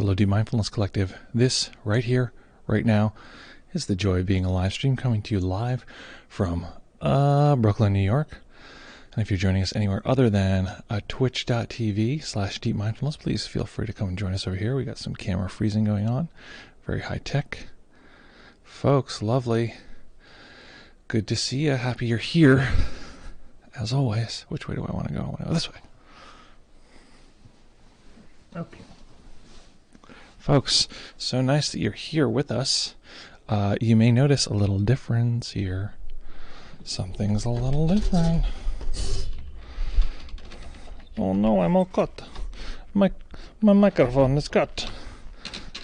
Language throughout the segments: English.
Hello, Deep Mindfulness Collective. This right here, right now, is the joy of being a live stream coming to you live from Brooklyn, New York. And if you're joining us anywhere other than twitch.tv/Deep Mindfulness, please feel free to come and join us over here. We got some camera freezing going on. Very high tech. Folks, lovely. Good to see you. Happy you're here. As always. Which way do I want to go? I want to go this way. Okay. Folks, so nice that you're here with us. You may notice a little difference here. Something's a little different. Oh no, I'm all cut. My microphone is cut.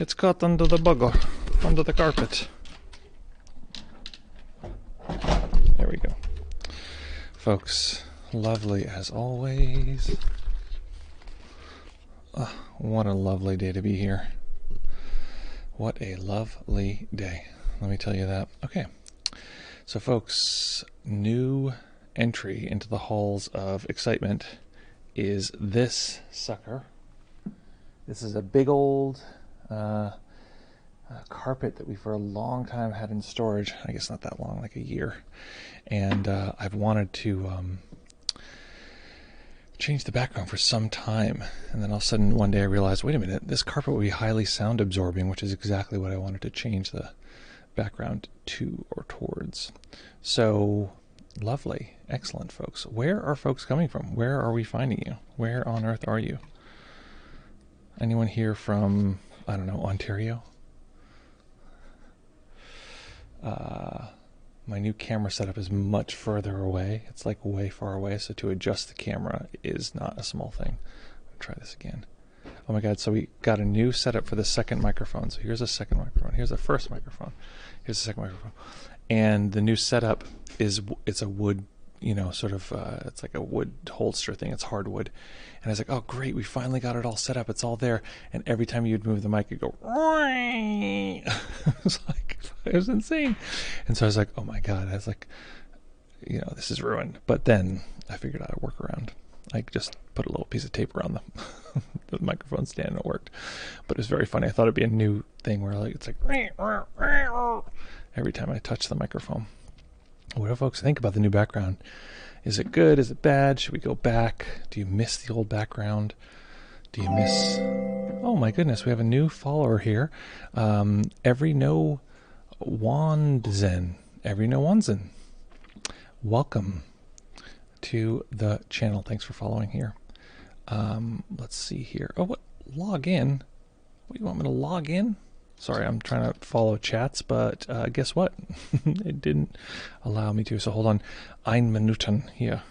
It's caught under the bugger, under the carpet. There we go. Folks, lovely as always. What a lovely day to be here. What a lovely day. Let me tell you that. Okay. So folks, new entry into the halls of excitement is this sucker. This is a big old carpet that we for a long time had in storage. I guess not that long, like a year. And I've wanted to change the background for some time, and then all of a sudden one day I realized, wait a minute, this carpet would be highly sound absorbing, which is exactly what I wanted to change the background to or towards. So lovely, excellent, folks. Where are folks coming from? Where are we finding you? Where on earth are you? Anyone here from, I don't know, Ontario? My new camera setup is much further away. It's like way far away, so to adjust the camera is not a small thing. I'll try this again. Oh my god, so we got a new setup for the second microphone. So here's a second microphone. Here's the first microphone. Here's the second microphone. And the new setup is, it's a wood, sort of, it's like a wood holster thing. It's hardwood. And I was like, oh great, we finally got it all set up. It's all there. And every time you'd move the mic, it'd go, it was insane. And so I was like, oh my god, I was like, this is ruined. But then I figured out a workaround. I just put a little piece of tape around the microphone stand and it worked. But it was very funny. I thought it'd be a new thing where it's like every time I touch the microphone. What do folks think about the new background? Is it good? Is it bad? Should we go back? Do you miss the old background? Do you miss... Oh my goodness, we have a new follower here. Every no Wanzen. Welcome to the channel. Thanks for following here. Let's see here. Oh, what? Log in? What, you want me to log in? Sorry, I'm trying to follow chats, but guess what? It didn't allow me to. So hold on. Ein Minuten here.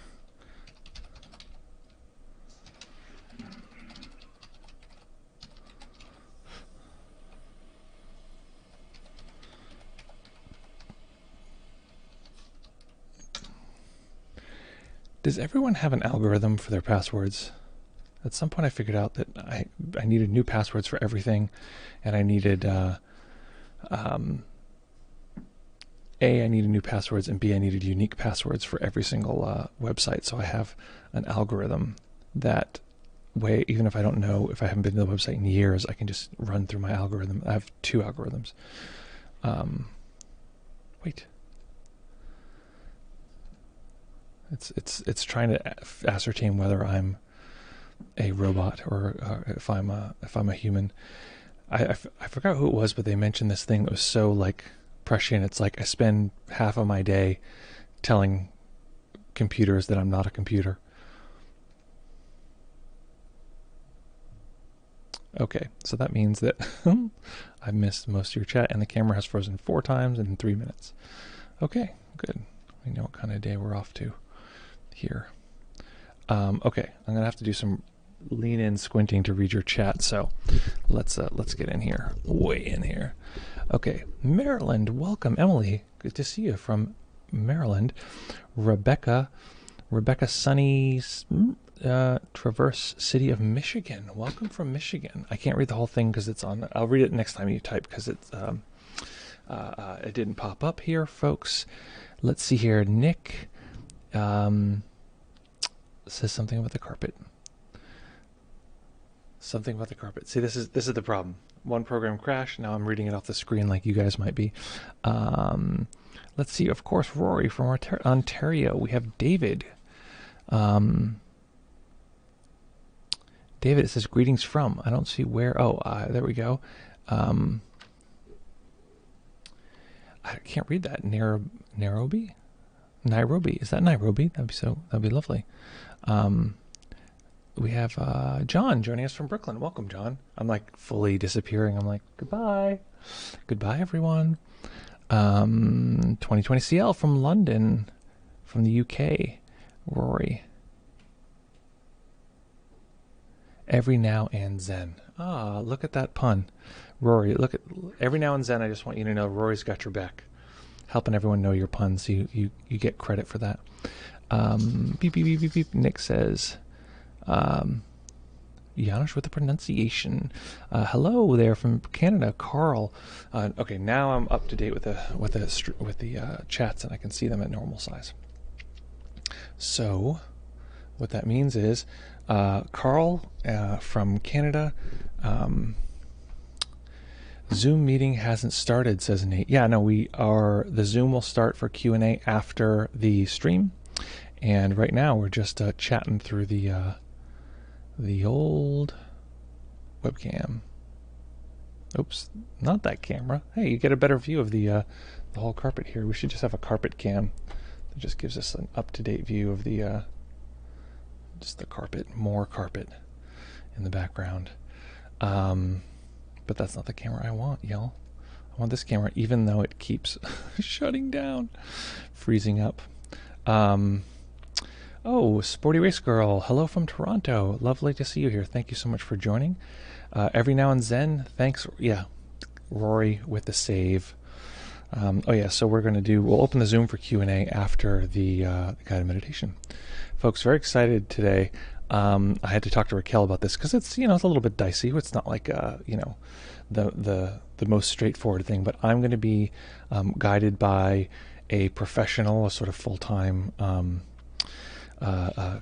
Does everyone have an algorithm for their passwords? At some point I figured out that I needed new passwords for everything, and I needed A, I needed new passwords, and B, I needed unique passwords for every single website. So I have an algorithm that way, even if I don't know, if I haven't been to the website in years, I can just run through my algorithm. I have two algorithms. Wait. It's trying to ascertain whether I'm a robot or if I'm a human. I forgot who it was, but they mentioned this thing that was so like prescient. It's like I spend half of my day telling computers that I'm not a computer. Okay, so that means that I've missed most of your chat, and the camera has frozen 4 times in 3 minutes. Okay, good. We know what kind of day we're off to here. Okay, I'm gonna have to do some lean in squinting to read your chat, so let's get in here, way in here. Okay, Maryland, welcome. Emily, good to see you from Maryland. Rebecca Sunny, Traverse City of Michigan, welcome from Michigan. I can't read the whole thing because it's on, I'll read it next time you type, because it's it didn't pop up here, folks. Let's see here. Nick says something about the carpet. Something about the carpet. See, this is the problem. One program crashed. Now I'm reading it off the screen like you guys might be. Let's see. Of course, Rory from Ontario. We have David. David, it says greetings from. I don't see where. Oh, there we go. I can't read that. Nairobi? Nairobi. Is that Nairobi? That'd be lovely. We have John joining us from Brooklyn. Welcome, John. I'm like fully disappearing. I'm like, goodbye. Goodbye, everyone. 2020 CL from London, from the UK. Rory. Every now and Zen. Ah, look at that pun. Rory, look at every now and Zen. I just want you to know Rory's got your back, helping everyone know your puns. So you get credit for that. Beep, beep, beep, beep, beep. Nick says, Janusz with the pronunciation. Hello there from Canada, Carl. Okay, now I'm up to date with the chats, and I can see them at normal size. So, what that means is, Carl from Canada. Zoom meeting hasn't started, says Nate. Yeah, no, the Zoom will start for Q&A after the stream, and right now we're just chatting through the old webcam. Oops, not that camera. Hey, you get a better view of the whole carpet here. We should just have a carpet cam that just gives us an up-to-date view of the just the carpet, more carpet in the background. But that's not the camera I want, y'all. I want this camera, even though it keeps shutting down, freezing up. Oh, Sporty Race Girl, hello from Toronto. Lovely to see you here. Thank you so much for joining. Every now and Zen, thanks. Yeah, Rory with the save. Oh yeah, so we'll open the Zoom for Q&A after the guided meditation. Folks, very excited today. I had to talk to Raquel about this because it's a little bit dicey. It's not like the most straightforward thing, but I'm going to be guided by a professional, a sort of full-time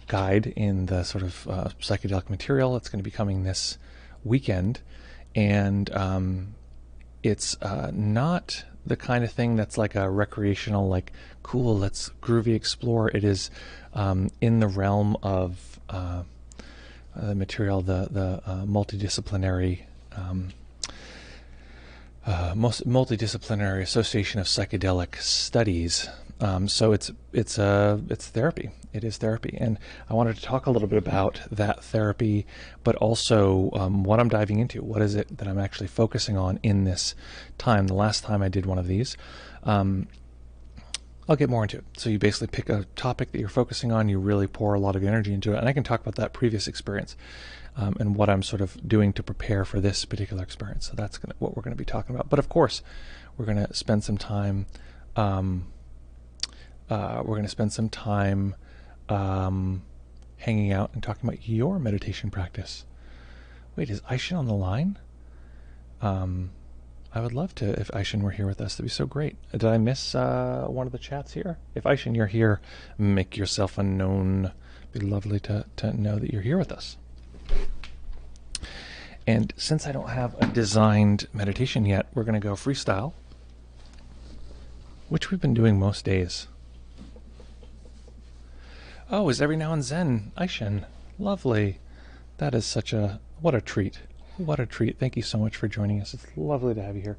guide in the sort of psychedelic material. It's going to be coming this weekend, and it's not the kind of thing that's like a recreational, like, cool, let's groovy explore. It is in the realm of the material, the multidisciplinary multidisciplinary association of psychedelic studies. So it's therapy. It is therapy, and I wanted to talk a little bit about that therapy, but also what I'm diving into. What is it that I'm actually focusing on in this time? The last time I did one of these, I'll get more into it. So you basically pick a topic that you're focusing on, you really pour a lot of energy into it, and I can talk about that previous experience and what I'm sort of doing to prepare for this particular experience. So that's what we're going to be talking about. But of course, we're going to spend some time. Hanging out and talking about your meditation practice. Wait, is Aishin on the line? I would love to if Aishin were here with us. That'd be so great. Did I miss one of the chats here? If Aishin, you're here, make yourself unknown. It'd be lovely to know that you're here with us. And since I don't have a designed meditation yet, we're going to go freestyle, which we've been doing most days. Oh, is every now and Zen, Aishin. Lovely. That is what a treat. What a treat. Thank you so much for joining us. It's lovely to have you here.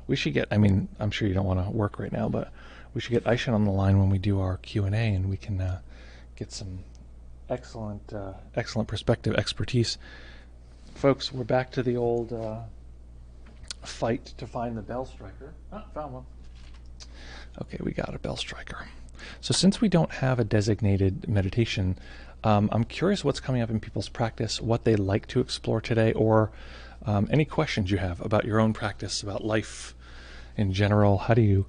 We should get, I'm sure you don't want to work right now, but we should get Aishin on the line when we do our Q&A, and we can get some excellent perspective, expertise. Folks, we're back to the old fight to find the bell striker. Found one. Okay, we got a bell striker. So since we don't have a designated meditation, I'm curious what's coming up in people's practice, what they like to explore today, or any questions you have about your own practice, about life in general. How do you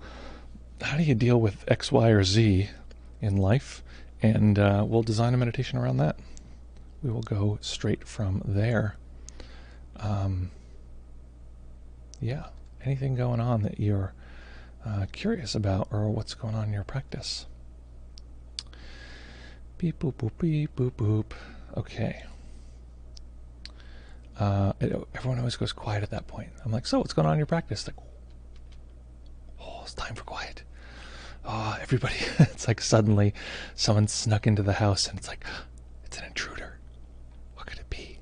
deal with X, Y, or Z in life? And we'll design a meditation around that. We will go straight from there. Yeah, anything going on that you're curious about, or what's going on in your practice? Beep, boop, boop, beep, boop, boop. Okay. Everyone always goes quiet at that point. I'm like, so what's going on in your practice? Like, oh, it's time for quiet. Oh, everybody, it's like suddenly someone snuck into the house and it's like, it's an intruder. What could it be?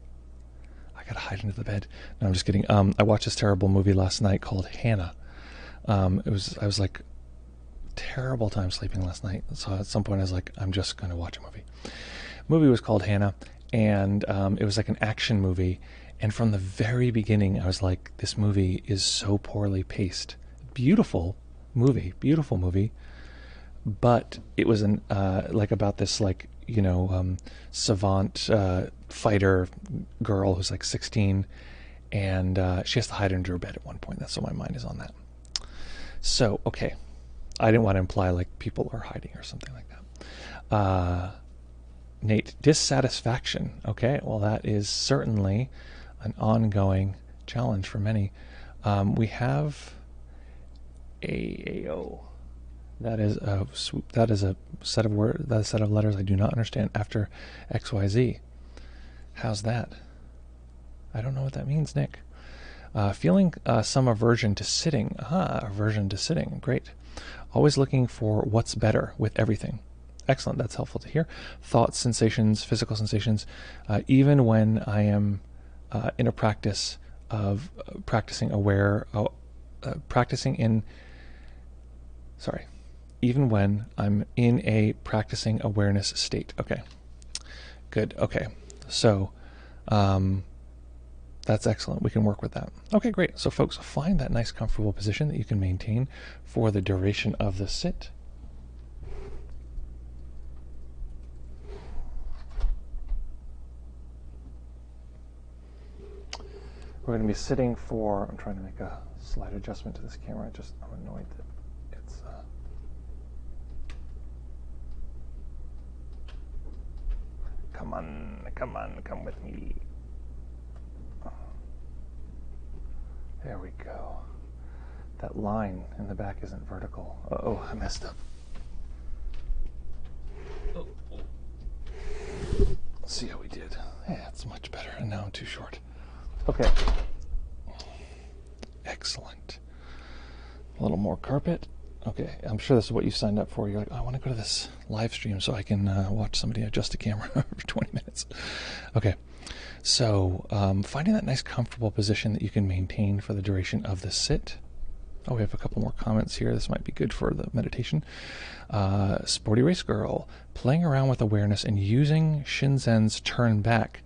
I gotta hide into the bed. No, I'm just kidding. I watched this terrible movie last night called Hannah. I was like, terrible time sleeping last night. So at some point I was like, I'm just going to watch a movie. The movie was called Hannah, and it was like an action movie. And from the very beginning, I was like, this movie is so poorly paced. Beautiful movie, but it was like about this like, you know, savant fighter girl who's like 16, and she has to hide under her bed at one point. That's what my mind is on that. So, okay. I didn't want to imply like people are hiding or something like that. Nate, dissatisfaction. Okay, well that is certainly an ongoing challenge for many. We have AAO. That is a set of words. That set of letters I do not understand after XYZ. How's that? I don't know what that means, Nick. Feeling some aversion to sitting. Aversion to sitting. Great. Always looking for what's better with everything. Excellent. That's helpful to hear. Thoughts, sensations, physical sensations. Even when I am in a practice of even when I'm in a practicing awareness state. Okay. Good. Okay. So, that's excellent. We can work with that. Okay, great. So folks, find that nice comfortable position that you can maintain for the duration of the sit. We're going to be sitting for, I'm trying to make a slight adjustment to this camera. I'm annoyed that it's come with me. There we go. That line in the back isn't vertical. Uh-oh, I messed up. Let's see how we did. Yeah, it's much better. And now I'm too short. Okay. Excellent. A little more carpet. Okay, I'm sure this is what you signed up for. You're like, I want to go to this live stream so I can watch somebody adjust a camera for 20 minutes. Okay. So, finding that nice comfortable position that you can maintain for the duration of the sit. Oh, we have a couple more comments here. This might be good for the meditation. Sporty Race Girl, playing around with awareness and using Shinzen's turn back,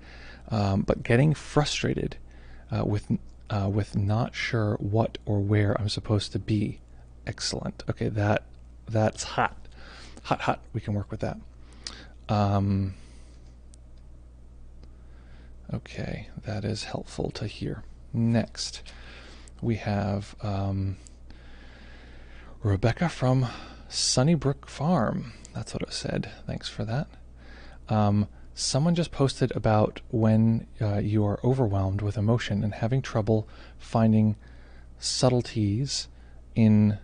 but getting frustrated with not sure what or where I'm supposed to be. Excellent. Okay, that's hot. Hot. We can work with that. Okay, that is helpful to hear. Next, we have Rebecca from Sunnybrook Farm. That's what it said. Thanks for that. Someone just posted about when you are overwhelmed with emotion and having trouble finding subtleties in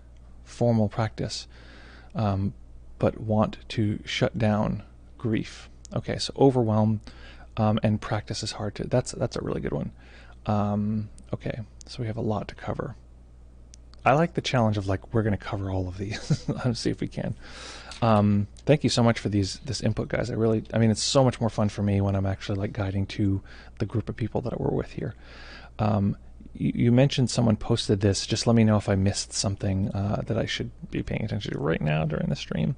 formal practice, but want to shut down grief. Okay, so overwhelm and practice is hard to. That's a really good one. Okay, so we have a lot to cover. I like the challenge of like we're going to cover all of these. Let's see if we can. Thank you so much for this input, guys. I mean, it's so much more fun for me when I'm actually like guiding to the group of people that we're with here. You mentioned someone posted this. Just let me know if I missed something that I should be paying attention to right now during the stream.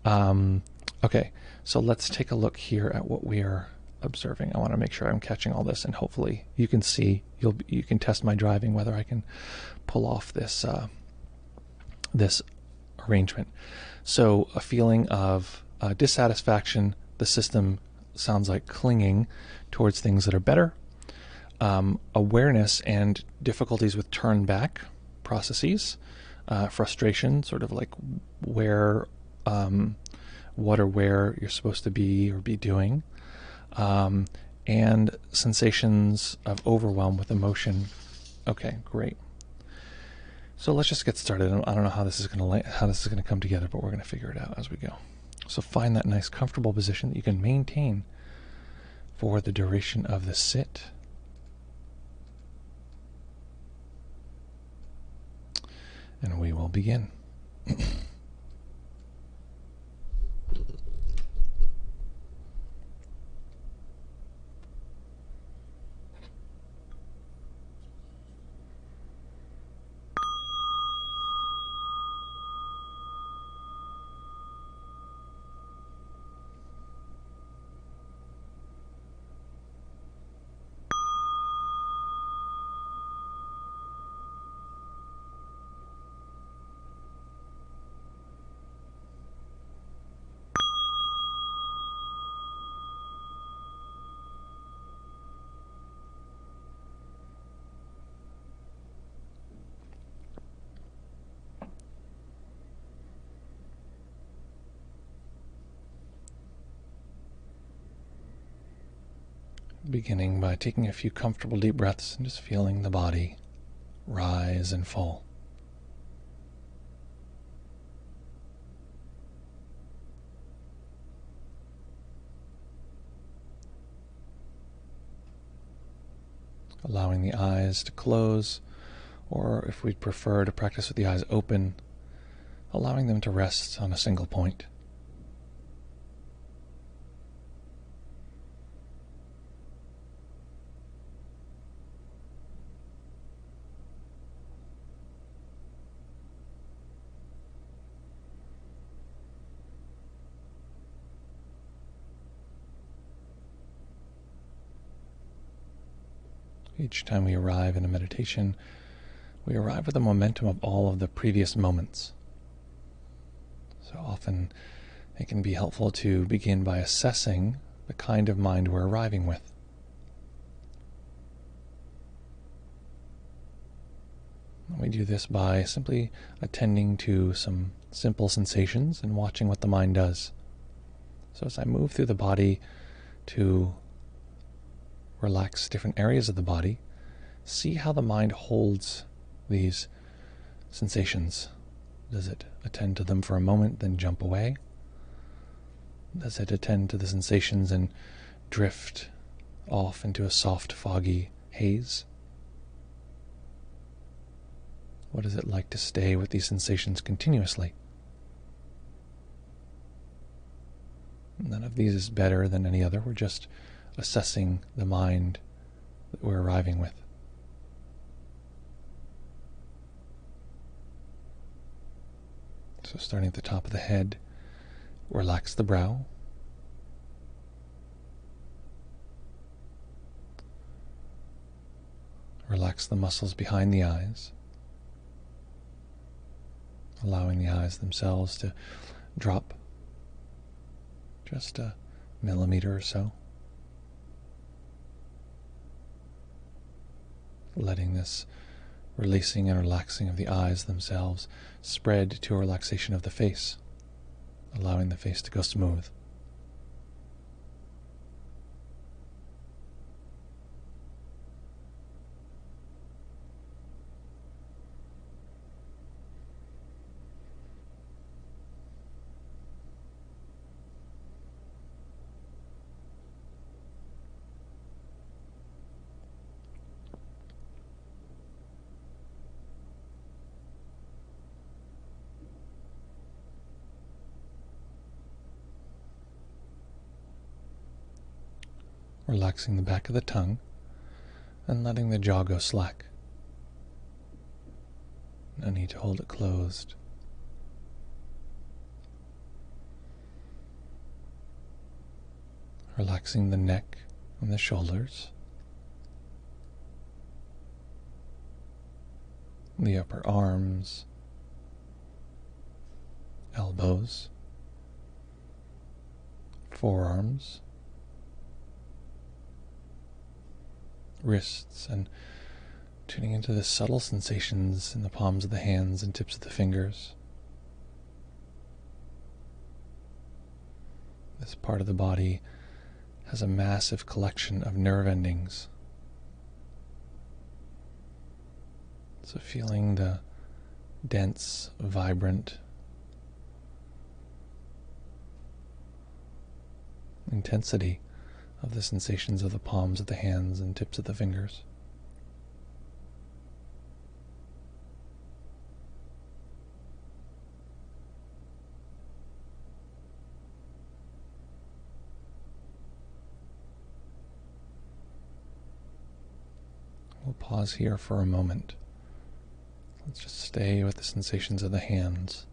Okay, so let's take a look here at what we are observing. I want to make sure I'm catching all this, and hopefully you can see. You can test my driving whether I can pull off this this arrangement. So a feeling of dissatisfaction. The system sounds like clinging towards things that are better. Awareness and difficulties with turn back processes, frustration, sort of like where, what or where you're supposed to be or be doing, and sensations of overwhelm with emotion. Okay, great. So let's just get started. I don't know how this is going to come together, but we're going to figure it out as we go. So find that nice comfortable position that you can maintain for the duration of the sit. and we will begin. Beginning by taking a few comfortable deep breaths and just feeling the body rise and fall. Allowing the eyes to close, or if we'd prefer to practice with the eyes open, allowing them to rest on a single point. Each time we arrive in a meditation, we arrive with the momentum of all of the previous moments. So often it can be helpful to begin by assessing the kind of mind we're arriving with. We do this by simply attending to some simple sensations and watching what the mind does. So as I move through the body to relax different areas of the body, see how the mind holds these sensations. Does it attend to them for a moment, then jump away? Does it attend to the sensations and drift off into a soft, foggy haze? What is it like to stay with these sensations continuously? None of these is better than any other. We're just assessing the mind that we're arriving with. So starting at the top of the head, relax the brow. Relax the muscles behind the eyes, allowing the eyes themselves to drop just a millimeter or so. Letting this releasing and relaxing of the eyes themselves spread to a relaxation of the face, allowing the face to go smooth. Relaxing the back of the tongue and letting the jaw go slack. No need to hold it closed. Relaxing the neck and the shoulders, the upper arms, elbows, forearms, wrists, and tuning into the subtle sensations in the palms of the hands and tips of the fingers. This part of the body has a massive collection of nerve endings. So feeling the dense, vibrant intensity of the sensations of the palms of the hands and tips of the fingers. We'll pause here for a moment. Let's just stay with the sensations of the hands.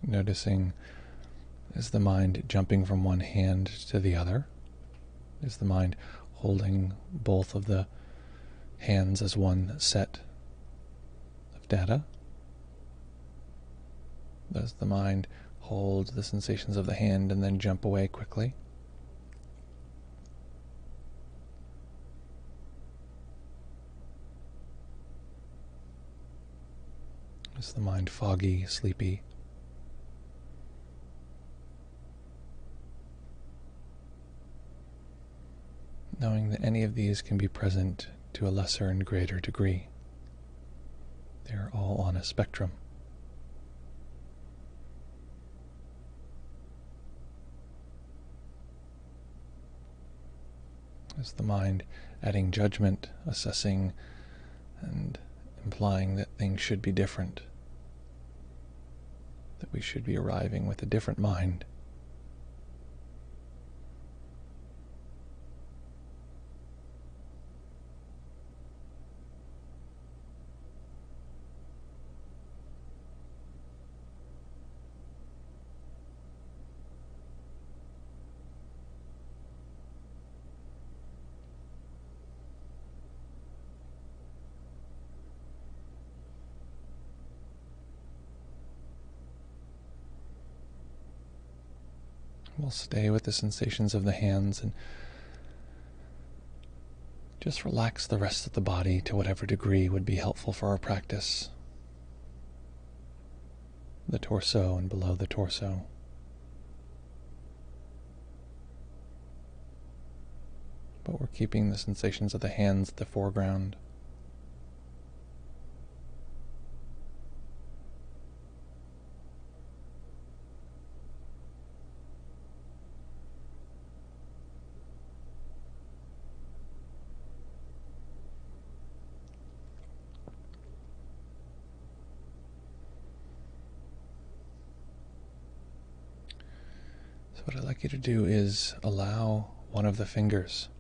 Noticing, is the mind jumping from one hand to the other? Is the mind holding both of the hands as one set of data? Does the mind hold the sensations of the hand and then jump away quickly? Is the mind foggy, sleepy? Knowing that any of these can be present to a lesser and greater degree. They're all on a spectrum. Is the mind adding judgment, assessing, and implying that things should be different? That we should be arriving with a different mind? We'll stay with the sensations of the hands and just relax the rest of the body to whatever degree would be helpful for our practice. The torso and below the torso. But we're keeping the sensations of the hands at the foreground. So what I'd like you to do is allow one of the fingers,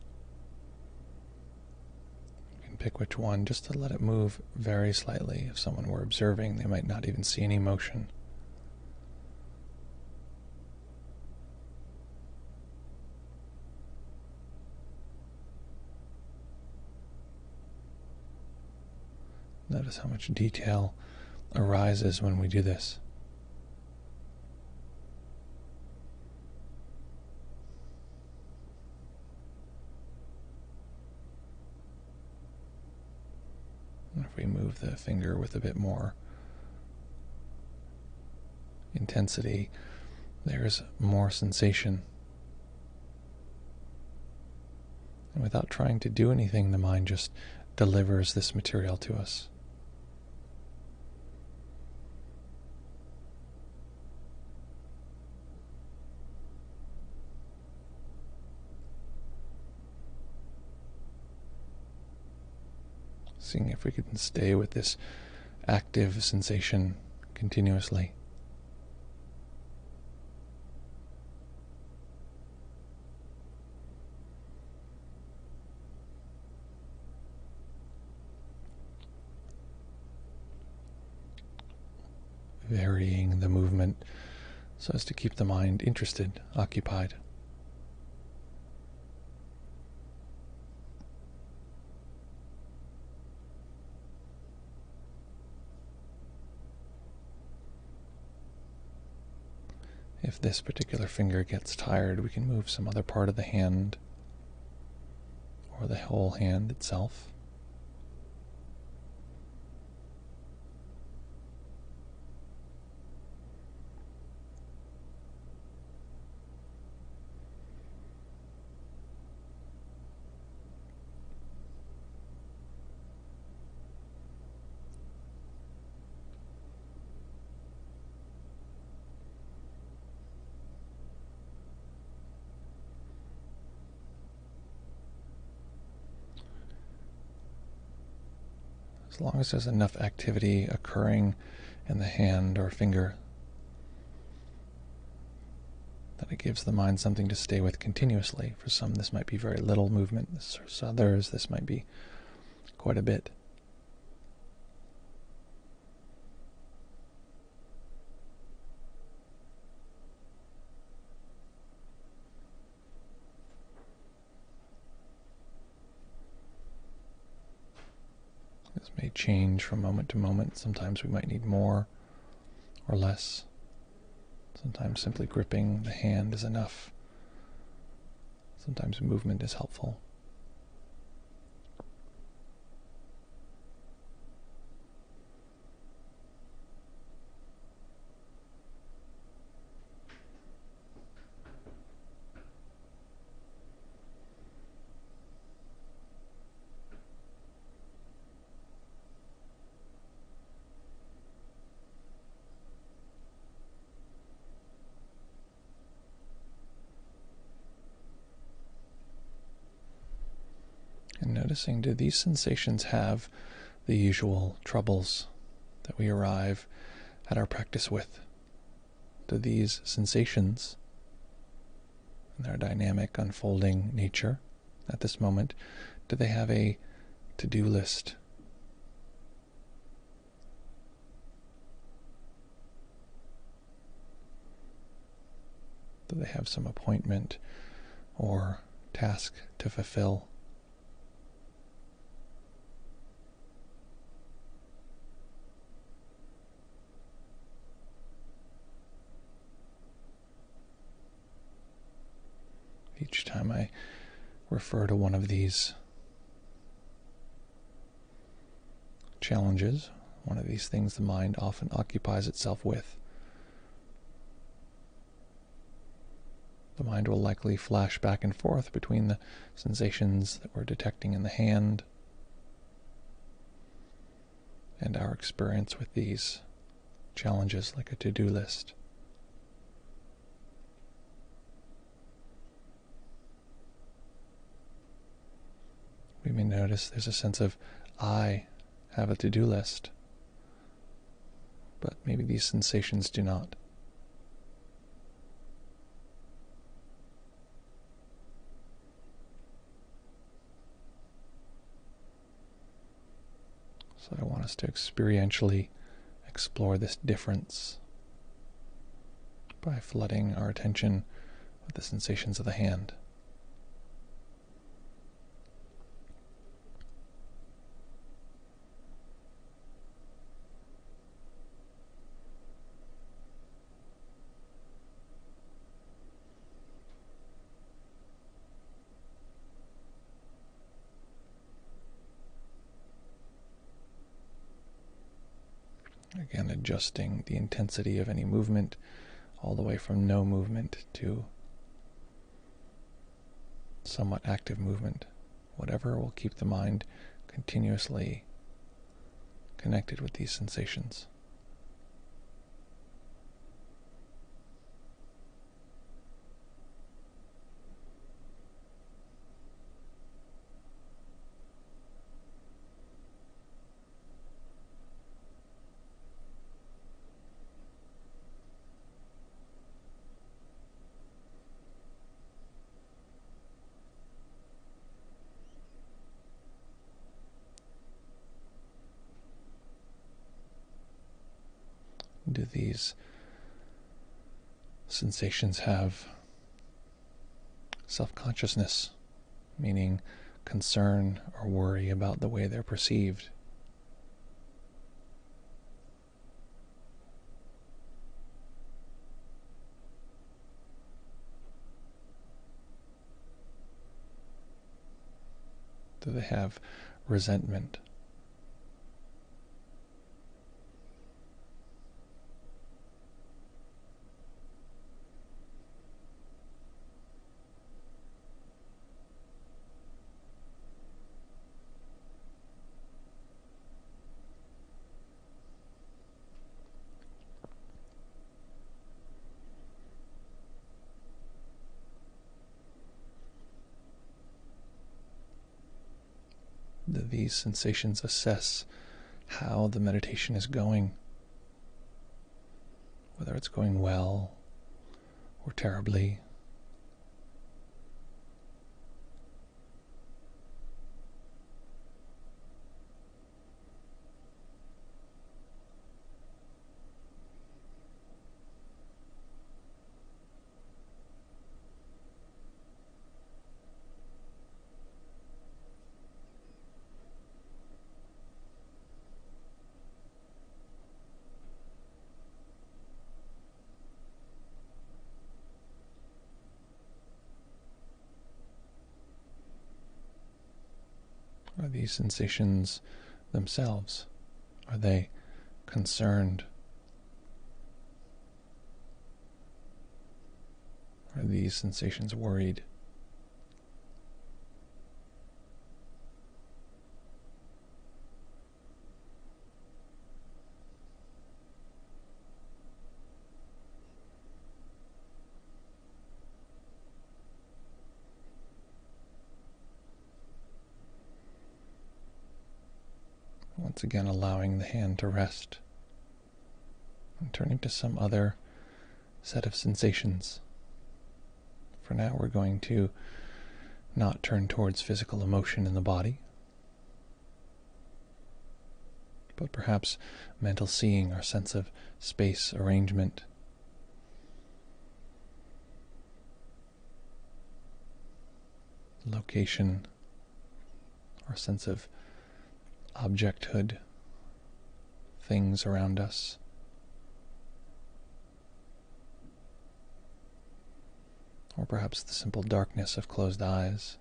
you can pick which one, just to let it move very slightly. If someone were observing, they might not even see any motion. Notice how much detail arises when we do this. If we move the finger with a bit more intensity, there's more sensation. And without trying to do anything, the mind just delivers this material to us. Seeing if we can stay with this active sensation continuously. Varying the movement so as to keep the mind interested, occupied. If this particular finger gets tired, we can move some other part of the hand or the whole hand itself. As long as there's enough activity occurring in the hand or finger, that it gives the mind something to stay with continuously. For some, this might be very little movement. For others, this might be quite a bit. This may change from moment to moment. Sometimes we might need more or less. Sometimes simply gripping the hand is enough. Sometimes movement is helpful. And noticing, do these sensations have the usual troubles that we arrive at our practice with? Do these sensations and their dynamic unfolding nature at this moment, do they have a to-do list? Do they have some appointment or task to fulfill? Each time I refer to one of these challenges, one of these things the mind often occupies itself with, the mind will likely flash back and forth between the sensations that we're detecting in the hand and our experience with these challenges, like a to-do list. We may notice there's a sense of, I have a to-do list, but maybe these sensations do not. So I want us to experientially explore this difference by flooding our attention with the sensations of the hand. Again, adjusting the intensity of any movement all the way from no movement to somewhat active movement. Whatever will keep the mind continuously connected with these sensations. Do these sensations have self-consciousness, meaning concern or worry about the way they're perceived? Do they have resentment? Do these sensations assess how the meditation is going? whether it's going well or terribly. Are these sensations themselves? Are they concerned? Are these sensations worried? Once again, allowing the hand to rest and turning to some other set of sensations. For now, we're going to not turn towards physical emotion in the body, but perhaps mental seeing, our sense of space arrangement, location, our sense of objecthood, things around us. Or perhaps the simple darkness of closed eyes.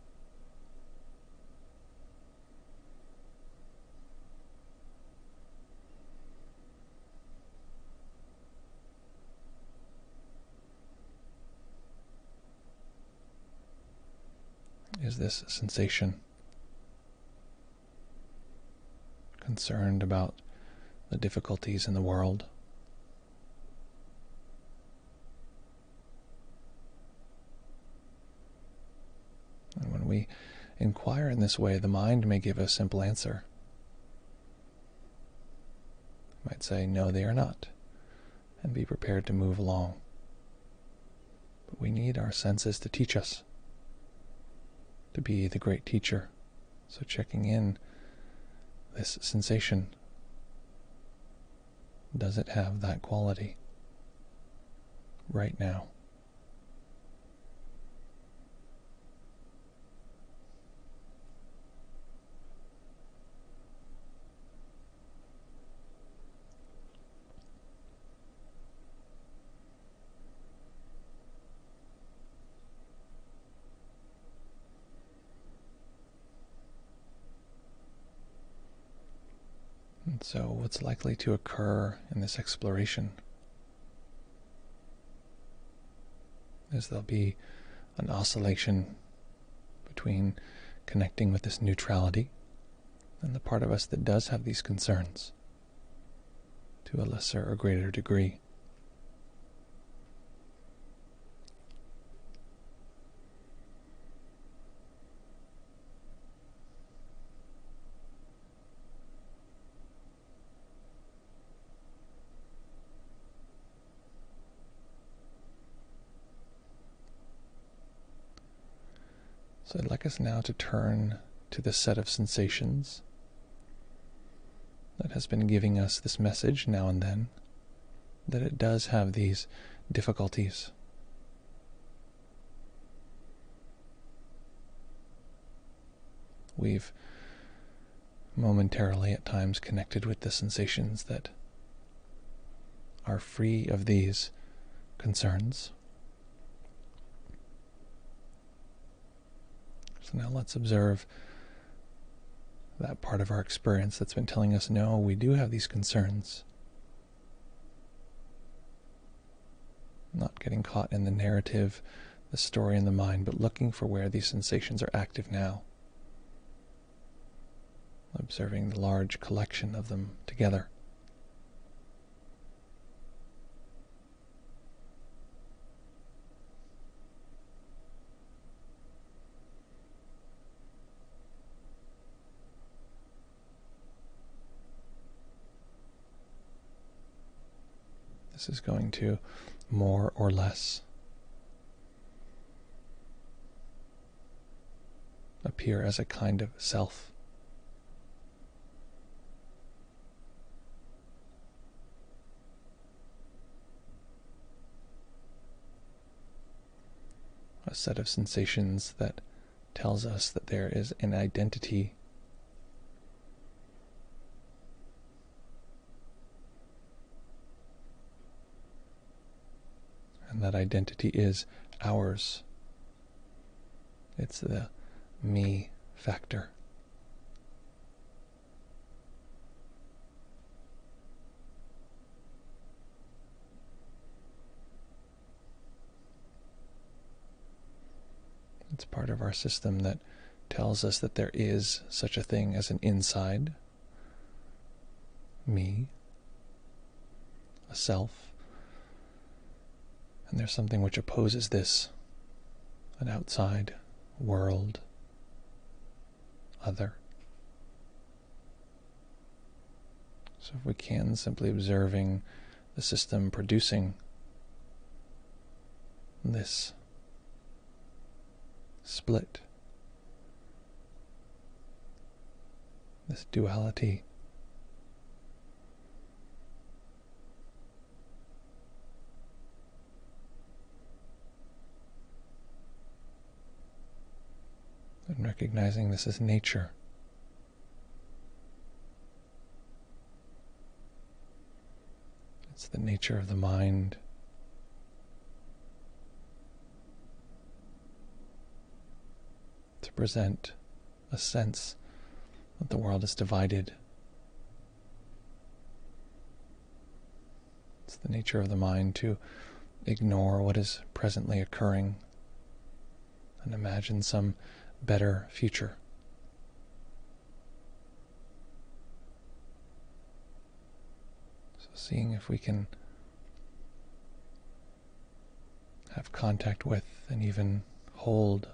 Is this sensation concerned about the difficulties in the world? And when we inquire in this way, the mind may give a simple answer. It might say, no, they are not, and be prepared to move along. But we need our senses to teach us, to be the great teacher. So checking in, this sensation, does it have that quality right now? And so what's likely to occur in this exploration is there'll be an oscillation between connecting with this neutrality and the part of us that does have these concerns to a lesser or greater degree. So I'd like us now to turn to the set of sensations that has been giving us this message now and then, that it does have these difficulties. We've momentarily at times connected with the sensations that are free of these concerns. So now let's observe that part of our experience that's been telling us, no, we do have these concerns. Not getting caught in the narrative, the story in the mind, but looking for where these sensations are active now. Observing the large collection of them together. This is going to more or less appear as a kind of self. A set of sensations that tells us that there is an identity and that identity is ours. It's the me factor. It's part of our system that tells us that there is such a thing as an inside, me, a self, and there's something which opposes this, an outside world, other. So if we can, simply observing the system producing this split, this duality, and recognizing this as nature. It's the nature of the mind. To present a sense that the world is divided. It's the nature of the mind to ignore what is presently occurring and imagine some better future. So seeing if we can have contact with and even hold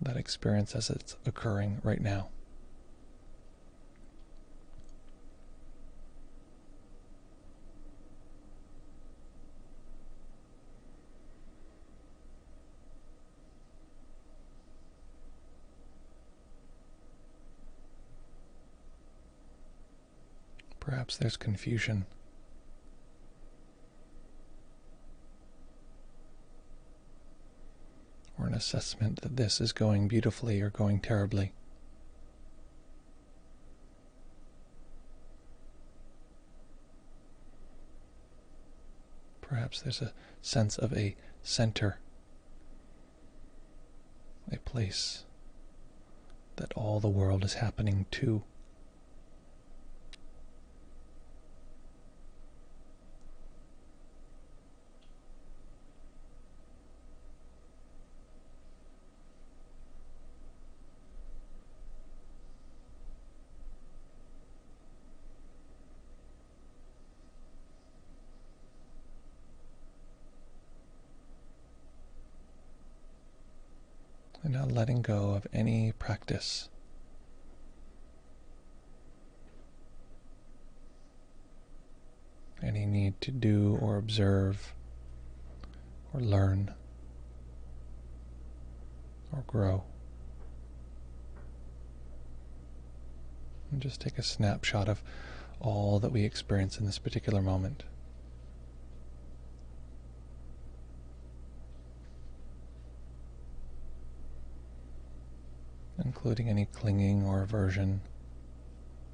that experience as it's occurring right now. Perhaps there's confusion. Or an assessment that this is going beautifully or going terribly. Perhaps there's a sense of a center, a place that all the world is happening to. And now letting go of any practice, any need to do or observe or learn or grow. And just take a snapshot of all that we experience in this particular moment. Including any clinging or aversion,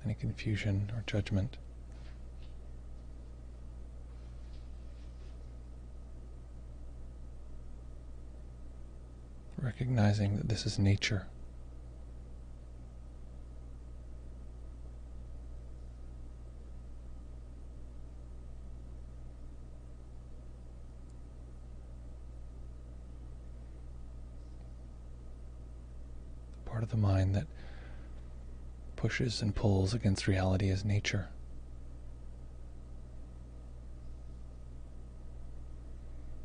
any confusion or judgment. Recognizing that this is nature. Part of the mind that pushes and pulls against reality is nature.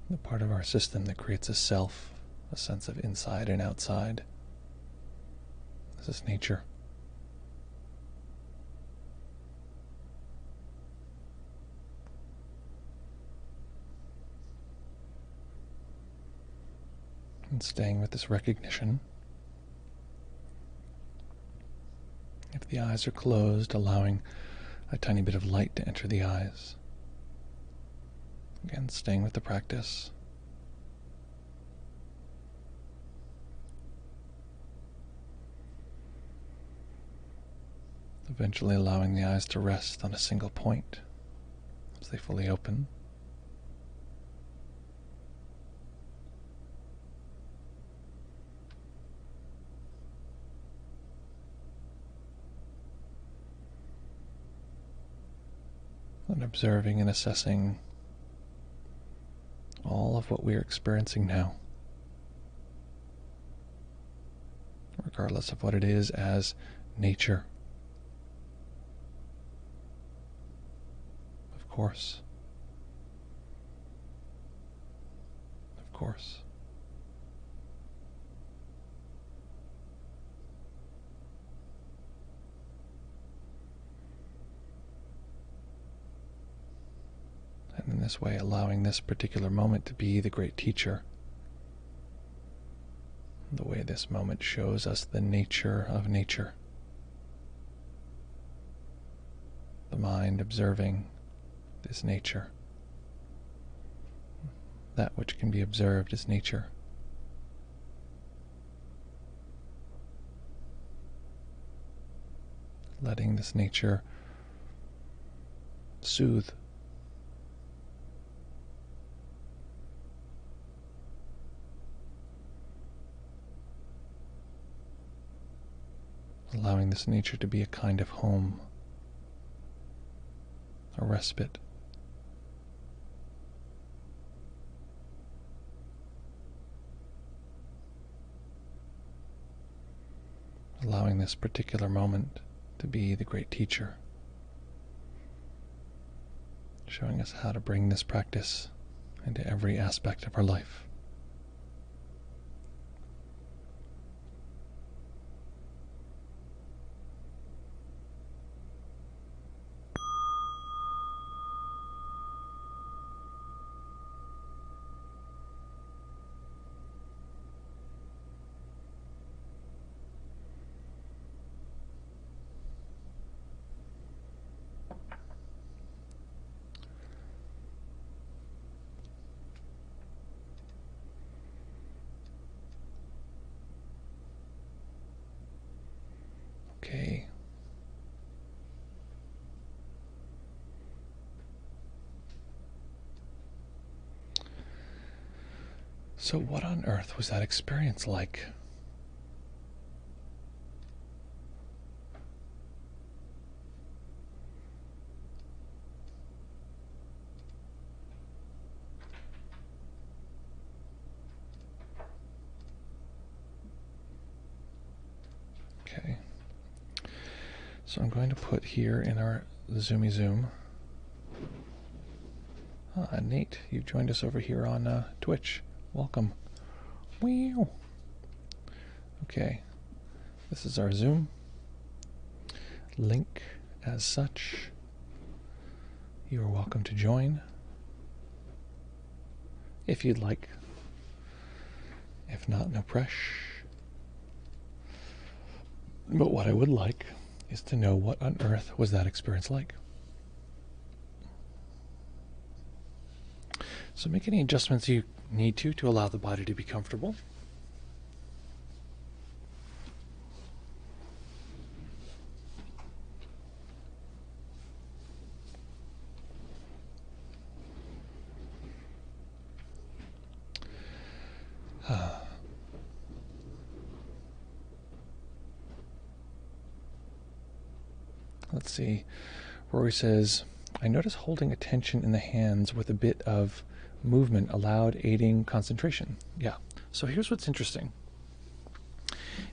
The part of our system that creates a self, a sense of inside and outside. This is nature. And staying with this recognition. If the eyes are closed, allowing a tiny bit of light to enter the eyes. Again, staying with the practice. Eventually allowing the eyes to rest on a single point as they fully open. And observing and assessing all of what we are experiencing now, regardless of what it is, as nature. Of course. Of course. And in this way, allowing this particular moment to be the great teacher. The way this moment shows us the nature of nature. The mind observing this nature. That which can be observed is nature. Letting this nature soothe. Allowing this nature to be a kind of home, a respite. Allowing this particular moment to be the great teacher, showing us how to bring this practice into every aspect of our life. Okay. So what on earth was that experience like? Okay. So I'm going to put here in our Zoomy Zoom. Nate, you've joined us over here on Twitch. Welcome. Wow. Okay. This is our Zoom. Link as such. You are welcome to join if you'd like. If not, no pressure. But what I would like is to know what on earth was that experience like. So make any adjustments you need to allow the body to be comfortable. Let's see. Rory says, I notice holding attention in the hands with a bit of movement allowed aiding concentration. Yeah. So here's what's interesting.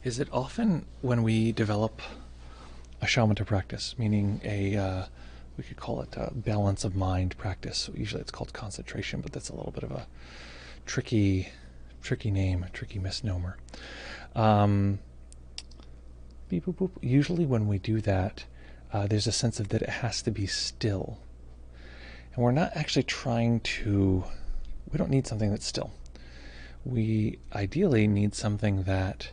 Is that often when we develop a shamatha practice, meaning we could call it a balance of mind practice. So usually it's called concentration, but that's a little bit of a tricky name, a tricky misnomer. Beep, boop, boop. Usually when we do that, there's a sense of that it has to be still. And we're not actually trying to, we don't need something that's still. we ideally need something that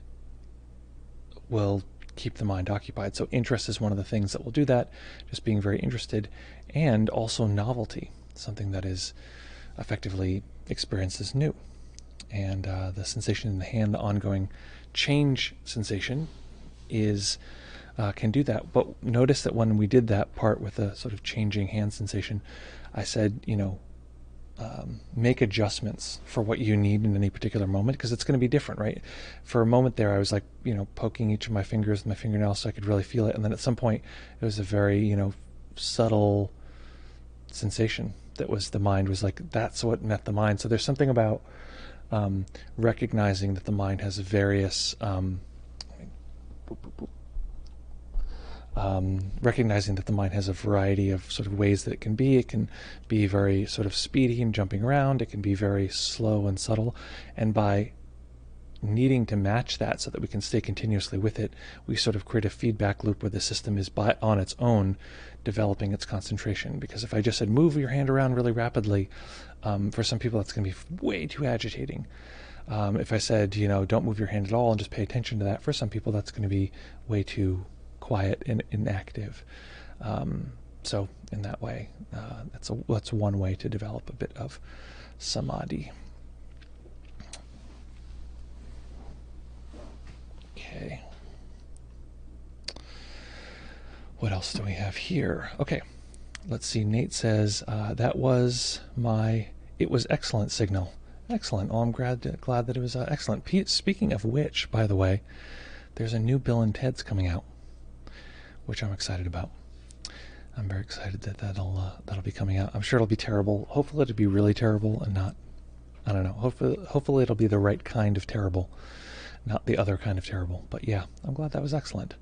will keep the mind occupied. So interest is one of the things that will do that, just being very interested, and also novelty, something that is effectively experienced as new. And the sensation in the hand, the ongoing change sensation, is can do that. But notice that when we did that part with the sort of changing hand sensation, I said, make adjustments for what you need in any particular moment, because it's going to be different, right? For a moment there, I was like, poking each of my fingers with my fingernails so I could really feel it. And then at some point, it was a very, subtle sensation that was, the mind was like, that's what met the mind. So there's something about recognizing that the mind has various recognizing that the mind has a variety of sort of ways that it can be. It can be very sort of speedy and jumping around. It can be very slow and subtle. And by needing to match that so that we can stay continuously with it, we sort of create a feedback loop where the system is on its own developing its concentration. Because if I just said, move your hand around really rapidly, for some people that's going to be way too agitating. If I said, don't move your hand at all and just pay attention to that, for some people that's going to be way too quiet and inactive. So in that way, that's one way to develop a bit of samadhi. Okay. What else do we have here? Okay, let's see. Nate says that was it was excellent signal. Excellent. Oh, I'm glad that it was excellent. Speaking of which, by the way, there's a new Bill and Ted's coming out, which I'm excited about. I'm very excited that that'll be coming out. I'm sure it'll be terrible. Hopefully it'll be really terrible and not, I don't know. Hopefully it'll be the right kind of terrible, not the other kind of terrible. But yeah, I'm glad that was excellent.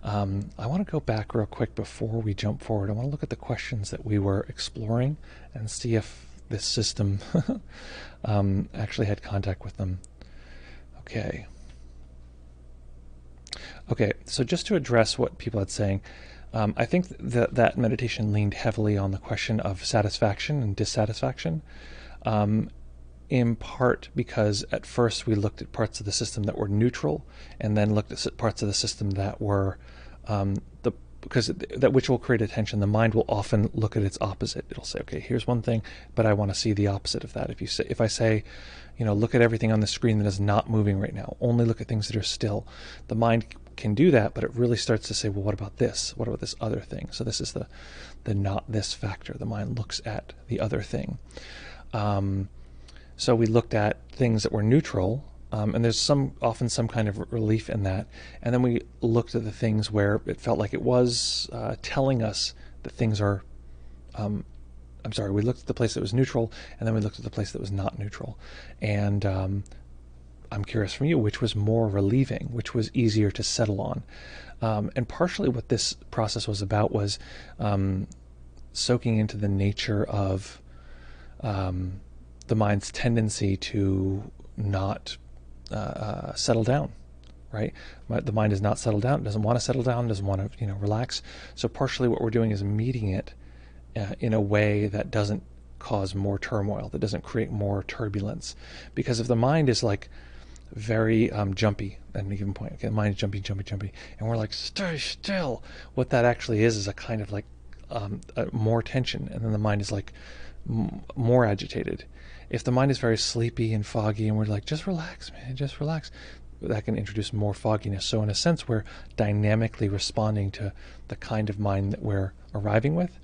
I want to go back real quick before we jump forward. I want to look at the questions that we were exploring and see if this system actually had contact with them. Okay. Okay, so just to address what people had saying, I think that meditation leaned heavily on the question of satisfaction and dissatisfaction, in part because at first we looked at parts of the system that were neutral, and then looked at parts of the system that were which will create attention. The mind will often look at its opposite. It'll say, okay, here's one thing, but I want to see the opposite of that. If I say, look at everything on the screen that is not moving right now, only look at things that are still, the mind can do that, but it really starts to say, well, what about this? What about this other thing? So this is the not this factor. The mind looks at the other thing. So we looked at things that were neutral, and there's often some kind of relief in that. And then we looked at the things where it felt like it was telling us that things are, we looked at the place that was neutral, and then we looked at the place that was not neutral. And I'm curious from you, which was more relieving, which was easier to settle on. And partially what this process was about was soaking into the nature of the mind's tendency to not settle down, right? The mind is not settled down. It doesn't want to settle down. Doesn't want to, relax. So partially what we're doing is meeting it in a way that doesn't cause more turmoil, that doesn't create more turbulence. Because if the mind is like very jumpy at any given point, okay, the mind is jumpy, and we're like, stay still. What that actually is a kind of like more tension, and then the mind is like more agitated. If the mind is very sleepy and foggy and we're like, just relax, man, just relax, that can introduce more fogginess. So in a sense, we're dynamically responding to the kind of mind that we're arriving with,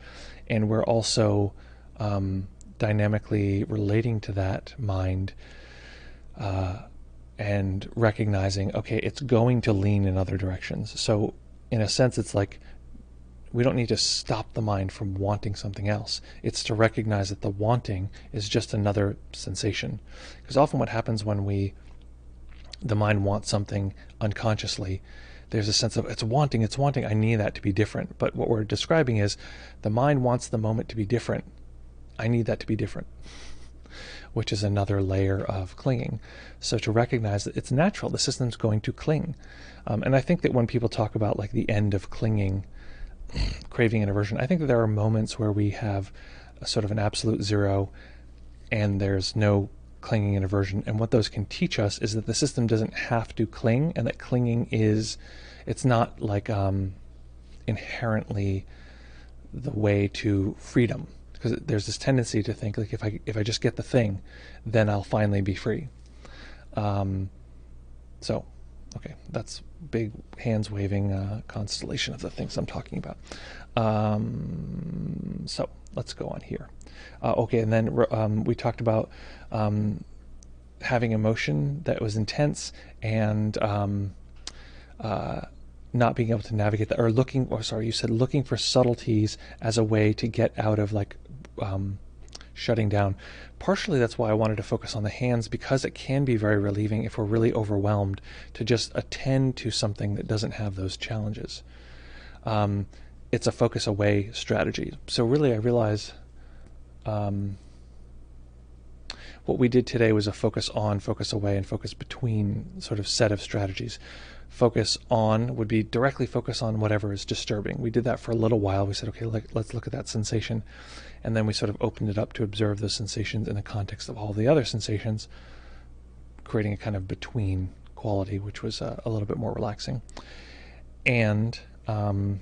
and we're also dynamically relating to that mind and recognizing, okay, it's going to lean in other directions. So in a sense, it's like we don't need to stop the mind from wanting something else. It's to recognize that the wanting is just another sensation. Because often what happens when the mind wants something unconsciously, there's a sense of it's wanting, I need that to be different. But what we're describing is the mind wants the moment to be different. I need that to be different, which is another layer of clinging. So to recognize that it's natural, the system's going to cling. And I think that when people talk about like the end of clinging, craving and aversion, I think that there are moments where we have a sort of an absolute zero and there's no clinging and aversion. And what those can teach us is that the system doesn't have to cling, and that clinging it's not like inherently the way to freedom. Because there's this tendency to think like if I just get the thing, then I'll finally be free. So, okay, that's big hands waving constellation of the things I'm talking about. So let's go on here. Okay, and then we talked about having emotion that was intense and not being able to navigate that, or you said looking for subtleties as a way to get out of like shutting down. Partially that's why I wanted to focus on the hands, because it can be very relieving if we're really overwhelmed to just attend to something that doesn't have those challenges. It's a focus away strategy. So really I realize what we did today was a focus on, focus away, and focus between sort of set of strategies. Focus on would be directly focus on whatever is disturbing. We did that for a little while. We said, okay, let's look at that sensation. And then we sort of opened it up to observe those sensations in the context of all the other sensations, creating a kind of between quality, which was a little bit more relaxing. And then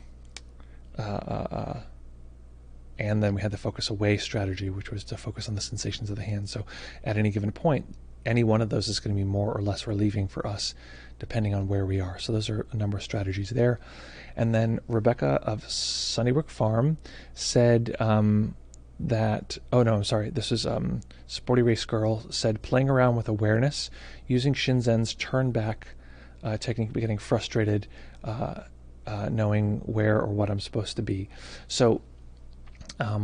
we had the focus away strategy, which was to focus on the sensations of the hand. So at any given point, any one of those is going to be more or less relieving for us, depending on where we are. So those are a number of strategies there. And then Rebecca of Sunnybrook Farm said that, oh no, I'm sorry, this is Sporty Race Girl said, playing around with awareness, using Shinzen's turn back technique, getting frustrated, knowing where or what I'm supposed to be. So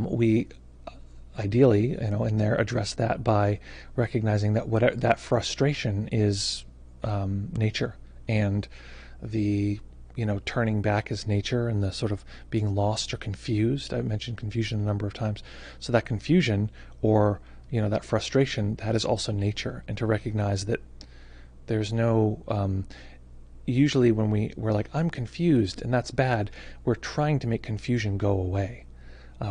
we ideally, in there, address that by recognizing that that frustration is nature, and the turning back is nature, and the sort of being lost or confused. I mentioned confusion a number of times. So that confusion or that frustration, that is also nature, and to recognize that there's no usually when we're like, I'm confused and that's bad, we're trying to make confusion go away.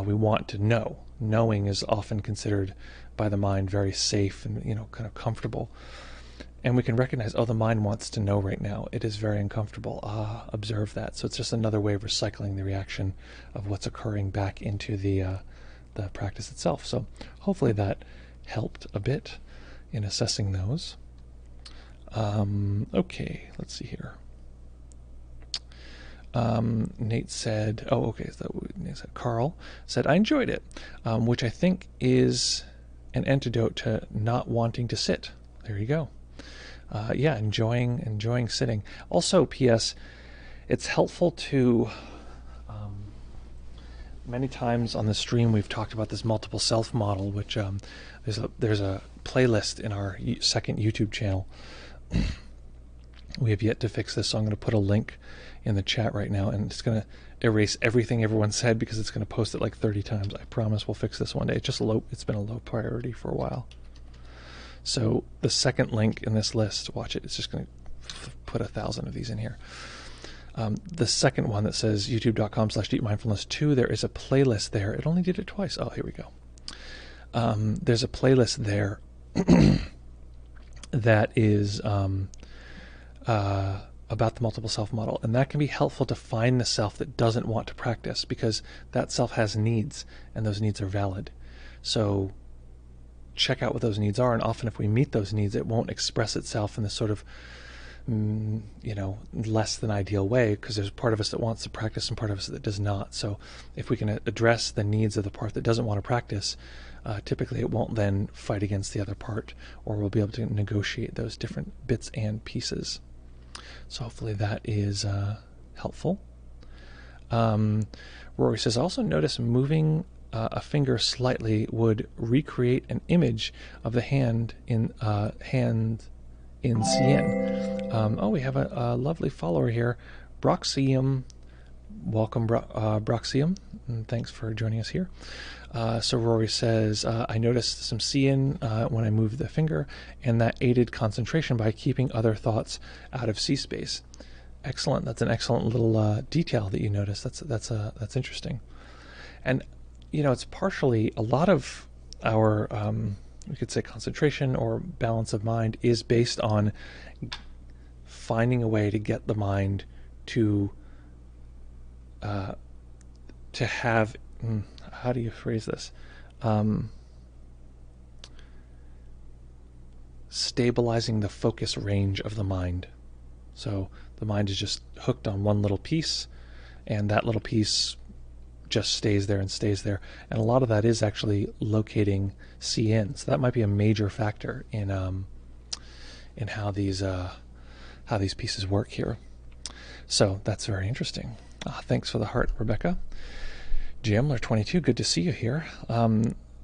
We want to know. Knowing is often considered by the mind very safe and kind of comfortable. And we can recognize, oh, the mind wants to know right now. It is very uncomfortable. Observe that. So it's just another way of recycling the reaction of what's occurring back into the practice itself. So hopefully that helped a bit in assessing those. Okay, let's see here. Nate said, oh, okay, Nate said, Carl said, I enjoyed it, which I think is an antidote to not wanting to sit. There you go. Yeah, enjoying sitting. Also, P.S., it's helpful to, many times on the stream we've talked about this multiple self model, which there's a playlist in our second YouTube channel. We have yet to fix this, so I'm going to put a link in the chat right now, and it's going to erase everything everyone said because it's going to post it like 30 times. I promise we'll fix this one day. It's been a low priority for a while. So the second link in this list, watch it, it's just going to put 1,000 of these in here. The second one that says youtube.com/deepmindfulness2, there is a playlist there. It only did it twice. Oh, here we go. There's a playlist there that is about the multiple self model, and that can be helpful to find the self that doesn't want to practice, because that self has needs, and those needs are valid. So check out what those needs are, and often if we meet those needs, it won't express itself in this sort of less than ideal way, because there's part of us that wants to practice and part of us that does not. So if we can address the needs of the part that doesn't want to practice, typically it won't then fight against the other part, or we'll be able to negotiate those different bits and pieces. So hopefully that is helpful. Rory says, I also notice moving a finger slightly would recreate an image of the hand in Cien. Oh, we have a lovely follower here, Broxium. Welcome, Broxium, and thanks for joining us here. So Rory says, I noticed some Cien when I moved the finger, and that aided concentration by keeping other thoughts out of C space. Excellent. That's an excellent little detail that you noticed. That's interesting. And it's partially a lot of our we could say concentration or balance of mind, is based on finding a way to get the mind to have, how do you phrase this? Stabilizing the focus range of the mind. So the mind is just hooked on one little piece, and that little piece just stays there and stays there. And a lot of that is actually locating CN. So that might be a major factor in how these pieces work here. So that's very interesting. Thanks for the heart, Rebecca. Jamler22, good to see you here.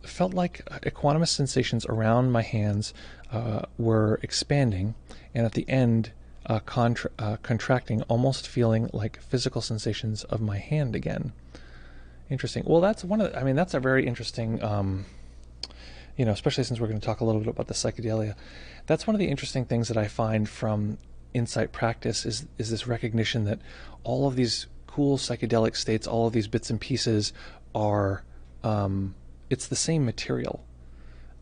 Felt like equanimous sensations around my hands were expanding, and at the end contracting, almost feeling like physical sensations of my hand again. Interesting. Well, that's that's a very interesting, especially since we're going to talk a little bit about the psychedelia. That's one of the interesting things that I find from insight practice is this recognition that all of these cool psychedelic states, all of these bits and pieces are, it's the same material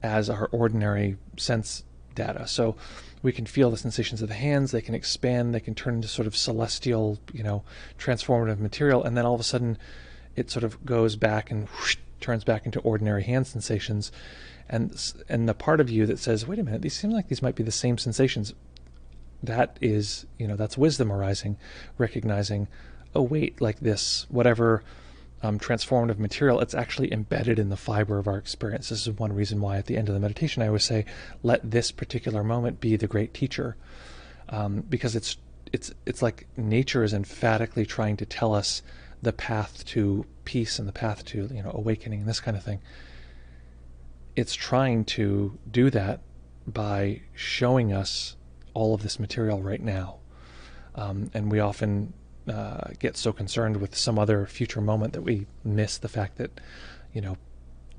as our ordinary sense data. So we can feel the sensations of the hands, they can expand, they can turn into sort of celestial, transformative material, and then all of a sudden it sort of goes back and whoosh, turns back into ordinary hand sensations. And the part of you that says, wait a minute, these seem like these might be the same sensations, that is, that's wisdom arising, recognizing, oh wait, like this, whatever transformative material, it's actually embedded in the fiber of our experience. This is one reason why at the end of the meditation I always say, let this particular moment be the great teacher, because it's like nature is emphatically trying to tell us the path to peace and the path to awakening and this kind of thing. It's trying to do that by showing us all of this material right now, and we often get so concerned with some other future moment that we miss the fact that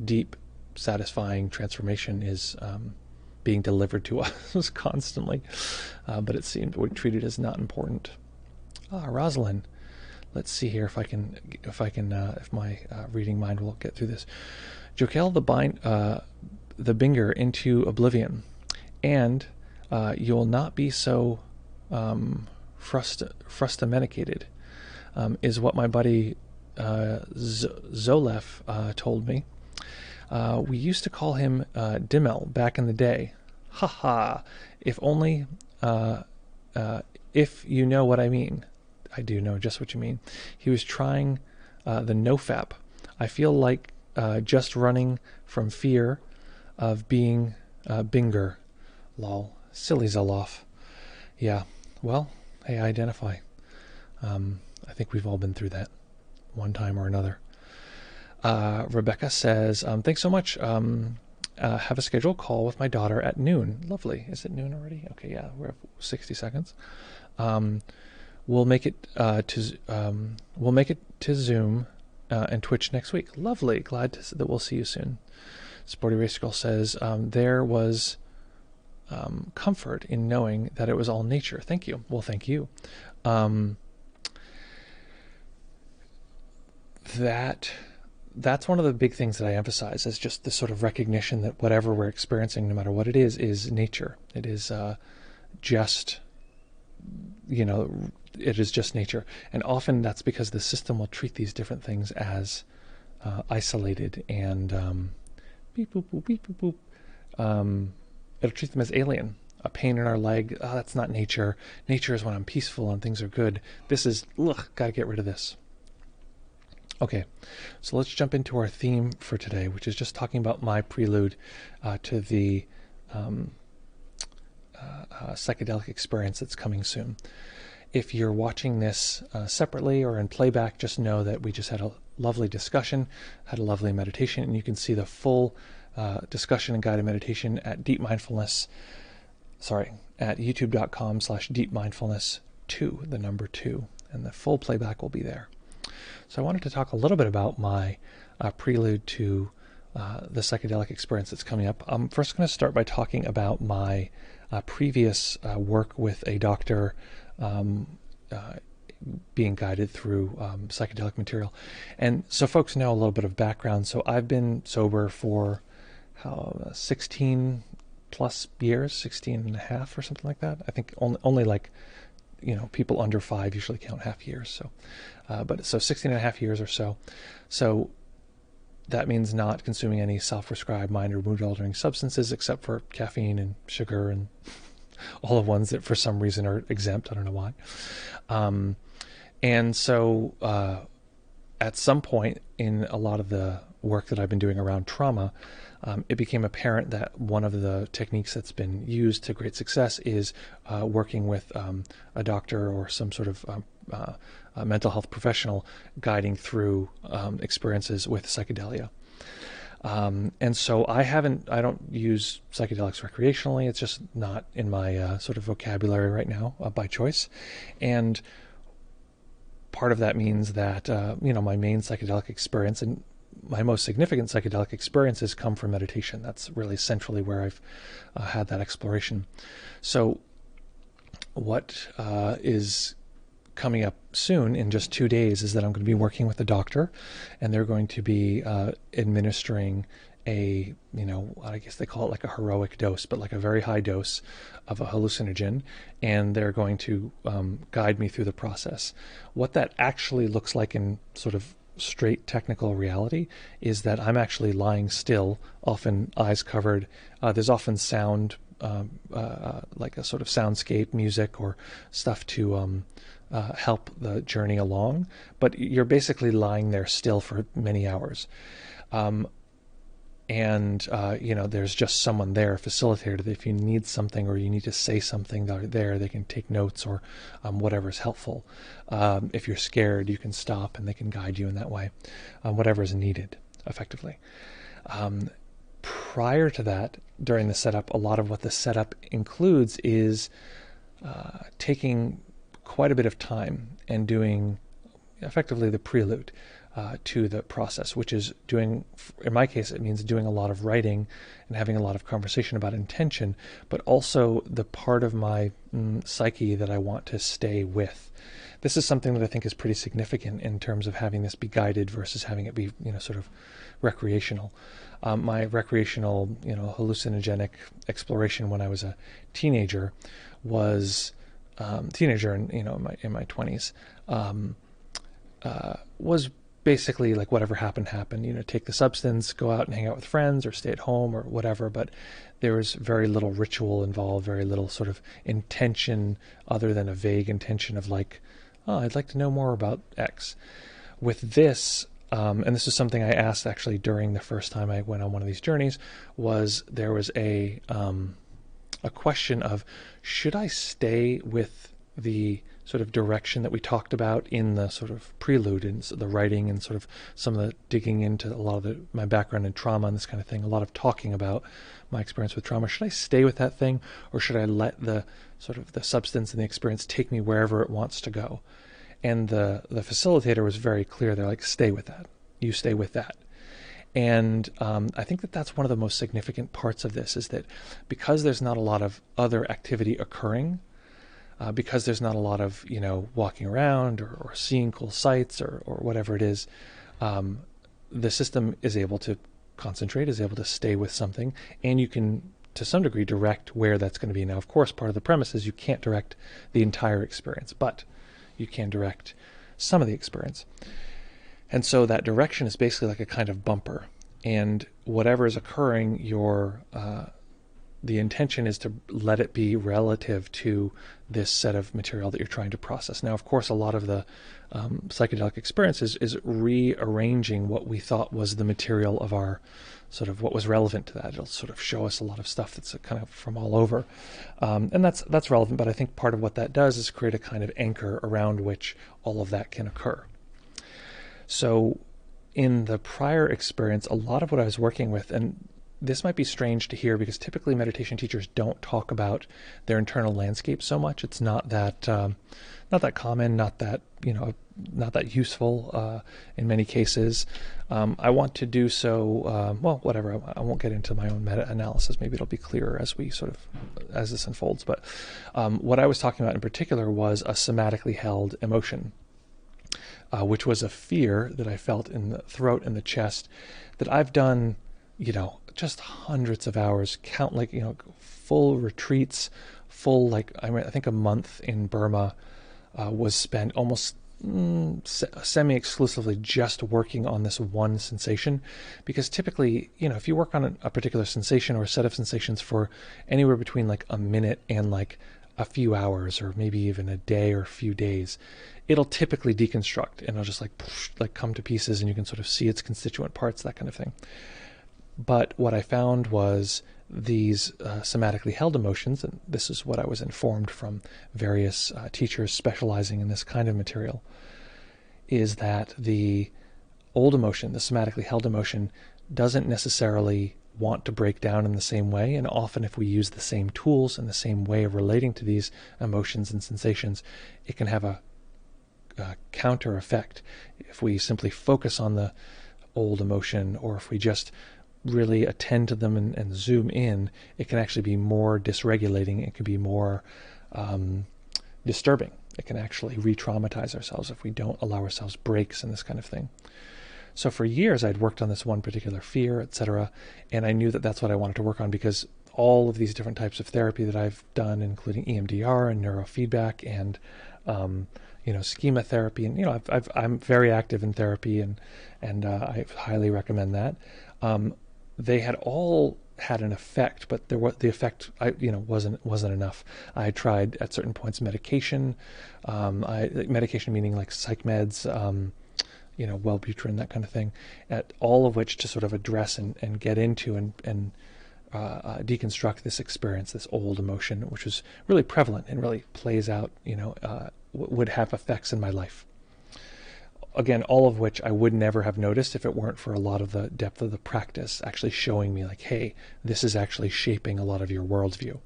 deep satisfying transformation is being delivered to us constantly, but it seems we treat it as not important. Rosalind, let's see here if my reading mind will get through this. Jokel the binger into oblivion, and you'll not be so frustamedicated, is what my buddy Zolef told me. We used to call him Dimmel back in the day. Ha! If only, if you know what I mean. I do know just what you mean. He was trying the nofap. I feel like just running from fear of being binger. Lol. Silly Zoloff. Yeah. Well, hey, I identify. I think we've all been through that one time or another. Rebecca says, thanks so much. Have a scheduled call with my daughter at noon. Lovely. Is it noon already? Okay, yeah, we're at 60 seconds. We'll make it to Zoom and Twitch next week. Lovely. Glad that we'll see you soon. Sporty Race Girl says, there was comfort in knowing that it was all nature. Thank you. Well, thank you. That's one of the big things that I emphasize, is just this sort of recognition that whatever we're experiencing, no matter what it is nature. It is just, it is just nature. And often that's because the system will treat these different things as isolated and beep, boop, boop, beep, boop, boop. It'll treat them as alien. A pain in our leg, oh, that's not nature. Nature is when I'm peaceful and things are good. This is, gotta get rid of this. Okay, so let's jump into our theme for today, which is just talking about my prelude to the psychedelic experience that's coming soon. If you're watching this separately or in playback, just know that we just had a lovely discussion, had a lovely meditation, and you can see the full discussion and guided meditation at youtube.com/deepmindfulness2, the number 2, and the full playback will be there. So I wanted to talk a little bit about my prelude to the psychedelic experience that's coming up. I'm first going to start by talking about my previous work with a doctor being guided through psychedelic material. And so folks know a little bit of background. So I've been sober for 16 plus years, 16 and a half or something like that. I think only like, people under 5 usually count half years. So, but so 16 and a half years or so. So that means not consuming any self-prescribed mind or mood-altering substances except for caffeine and sugar and all the ones that for some reason are exempt. I don't know why. And so at some point in a lot of the work that I've been doing around trauma, it became apparent that one of the techniques that's been used to great success is working with a doctor or some sort of a mental health professional guiding through experiences with psychedelia. And so I don't use psychedelics recreationally. It's just not in my sort of vocabulary right now by choice. And part of that means that, my main psychedelic experience and my most significant psychedelic experiences come from meditation. That's really centrally where I've had that exploration. So what is coming up soon in just 2 days is that I'm going to be working with a doctor, and they're going to be administering a, I guess they call it like a heroic dose, but like a very high dose of a hallucinogen, and they're going to guide me through the process. What that actually looks like in sort of straight technical reality is that I'm actually lying still, often eyes covered. There's often sound, like a sort of soundscape music or stuff to help the journey along, but you're basically lying there still for many hours. And there's just someone there, facilitator, that if you need something or you need to say something, they're there. They can take notes or whatever's helpful. If you're scared, you can stop and they can guide you in that way, whatever is needed, effectively. Prior to that, during the setup, a lot of what the setup includes is taking quite a bit of time and doing effectively the prelude to the process, which is doing, in my case, it means doing a lot of writing and having a lot of conversation about intention, but also the part of my psyche that I want to stay with. This is something that I think is pretty significant in terms of having this be guided versus having it be, sort of recreational. My recreational, hallucinogenic exploration when I was a teenager was in my 20s, was basically like whatever happened, take the substance, go out and hang out with friends or stay at home or whatever. But there was very little ritual involved, very little sort of intention other than a vague intention of like, oh, I'd like to know more about X. With this, and this is something I asked actually during the first time I went on one of these journeys, was there was a question of, should I stay with the sort of direction that we talked about in the sort of prelude and the writing and sort of some of the digging into a lot of my background in trauma and this kind of thing, a lot of talking about my experience with trauma. Should I stay with that thing, or should I let the sort of the substance and the experience take me wherever it wants to go? And the facilitator was very clear. They're like, stay with that. You stay with that. And I think that that's one of the most significant parts of this, is that because there's not a lot of other activity occurring, because there's not a lot of, walking around or seeing cool sights or whatever it is, the system is able to concentrate, is able to stay with something, and you can, to some degree, direct where that's going to be. Now, of course, part of the premise is you can't direct the entire experience, but you can direct some of the experience. And so that direction is basically like a kind of bumper, and whatever is occurring, the intention is to let it be relative to this set of material that you're trying to process. Now, of course, a lot of the psychedelic experience is rearranging what we thought was the material of our sort of what was relevant to that. It'll sort of show us a lot of stuff that's kind of from all over. And that's relevant, but I think part of what that does is create a kind of anchor around which all of that can occur. So in the prior experience, a lot of what I was working with, and this might be strange to hear because typically meditation teachers don't talk about their internal landscape so much. It's not that common, not that useful in many cases. I want to do so. Whatever. I won't get into my own meta-analysis. Maybe it'll be clearer as this unfolds. But what I was talking about in particular was a somatically held emotion, which was a fear that I felt in the throat and the chest that I've done, just hundreds of hours, full retreats, full, I think a month in Burma was spent almost semi-exclusively just working on this one sensation, because typically, if you work on a particular sensation or a set of sensations for anywhere between like a minute and like a few hours, or maybe even a day or a few days, it'll typically deconstruct and it'll just like come to pieces, and you can sort of see its constituent parts, that kind of thing. But what I found was these somatically held emotions, and this is what I was informed from various teachers specializing in this kind of material, is that the old emotion, the somatically held emotion, doesn't necessarily want to break down in the same way. And often if we use the same tools and the same way of relating to these emotions and sensations, it can have a counter effect. If we simply focus on the old emotion, or if we just really attend to them and zoom in, it can actually be more dysregulating. It can be more disturbing. It can actually re-traumatize ourselves if we don't allow ourselves breaks and this kind of thing. So for years I'd worked on this one particular fear, etc., and I knew that that's what I wanted to work on, because all of these different types of therapy that I've done, including EMDR and neurofeedback and schema therapy, and I'm very active in therapy, and I highly recommend that. They had all had an effect, but the effect wasn't enough. I tried at certain points medication, medication meaning like psych meds, Wellbutrin, that kind of thing, at all of which to sort of address and get into and deconstruct this experience, this old emotion, which was really prevalent and really plays out, would have effects in my life. Again, all of which I would never have noticed if it weren't for a lot of the depth of the practice actually showing me like, hey, this is actually shaping a lot of your worldview.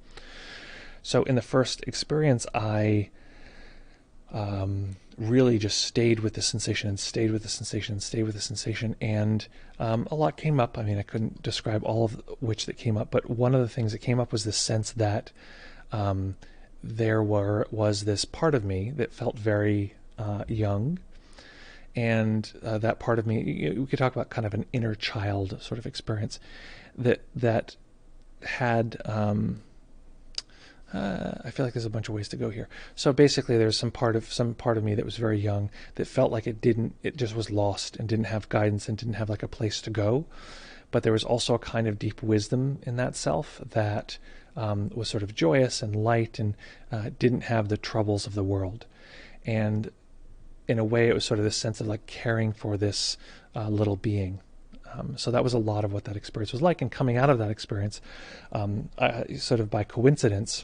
So in the first experience, I really just stayed with the sensation and stayed with the sensation and stayed with the sensation. And a lot came up. I mean, I couldn't describe all of which that came up, but one of the things that came up was this sense that there was this part of me that felt very young. And that part of me, we could talk about kind of an inner child sort of experience that had, I feel like there's a bunch of ways to go here. So basically there's some part of me that was very young that felt like it just was lost and didn't have guidance and didn't have like a place to go. But there was also a kind of deep wisdom in that self that was sort of joyous and light and didn't have the troubles of the world. And in a way, it was sort of this sense of like caring for this little being. So that was a lot of what that experience was like. And coming out of that experience, sort of by coincidence,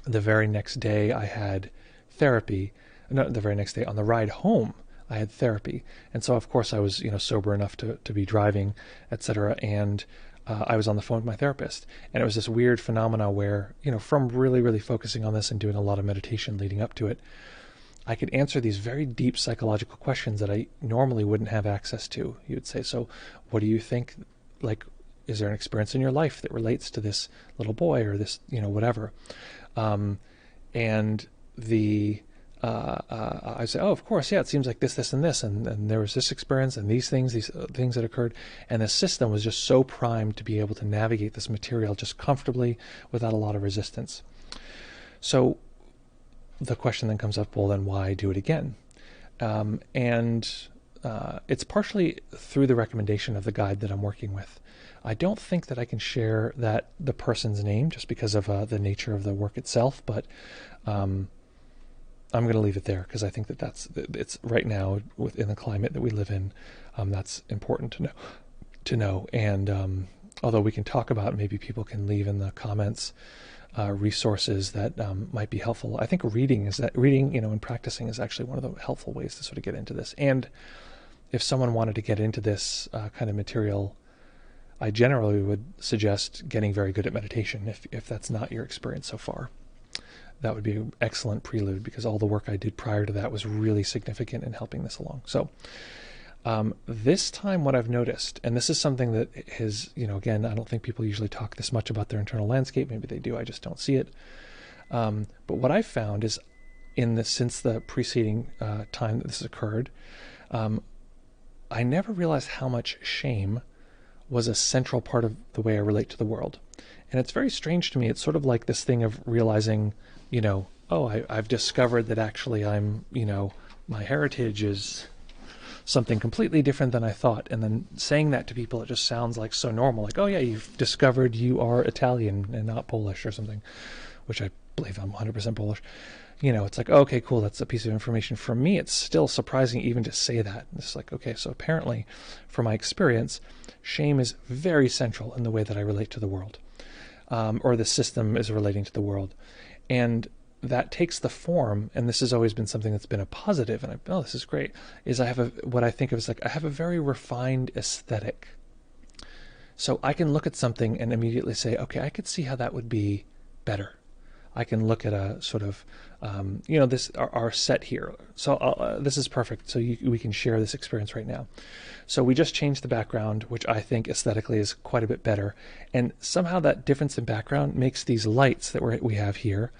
the very next day I had therapy. No, the very next day on the ride home, I had therapy. And so, of course, I was sober enough to be driving, etc. And I was on the phone with my therapist. And it was this weird phenomena where, from really, really focusing on this and doing a lot of meditation leading up to it, I could answer these very deep psychological questions that I normally wouldn't have access to. You would say, so what do you think, like, is there an experience in your life that relates to this little boy or this, whatever? And I say, oh, of course, yeah, it seems like this, and this, and there was this experience and these things that occurred. And the system was just so primed to be able to navigate this material just comfortably without a lot of resistance. So the question then comes up, well, then why do it again? It's partially through the recommendation of the guide that I'm working with. I don't think that I can share the person's name just because of the nature of the work itself, but I'm going to leave it there because I think it's right now within the climate that we live in. That's important to know. And although we can talk about it, maybe people can leave in the comments resources that might be helpful. I think reading, and practicing is actually one of the helpful ways to sort of get into this. And if someone wanted to get into this kind of material, I generally would suggest getting very good at meditation if that's not your experience so far. That would be an excellent prelude because all the work I did prior to that was really significant in helping this along. So this time what I've noticed, and this is something that is, again, I don't think people usually talk this much about their internal landscape. Maybe they do, I just don't see it. But what I've found is since the preceding time that this occurred, I never realized how much shame was a central part of the way I relate to the world. And it's very strange to me. It's sort of like this thing of realizing, oh, I've discovered that actually my heritage is something completely different than I thought. And then saying that to people, it just sounds like so normal. Like, oh yeah, you've discovered you are Italian and not Polish or something, which I believe I'm 100% Polish. It's like, okay, cool, that's a piece of information. For me, it's still surprising even to say that. It's like, okay, so apparently, from my experience, shame is very central in the way that I relate to the world, or the system is relating to the world. And that takes the form, and this has always been something that's been a positive, and this is great, is I have what I think of as like, I have a very refined aesthetic. So I can look at something and immediately say, okay, I could see how that would be better. I can look at a sort of, this our set here. So this is perfect. So we can share this experience right now. So we just changed the background, which I think aesthetically is quite a bit better. And somehow that difference in background makes these lights that we have here,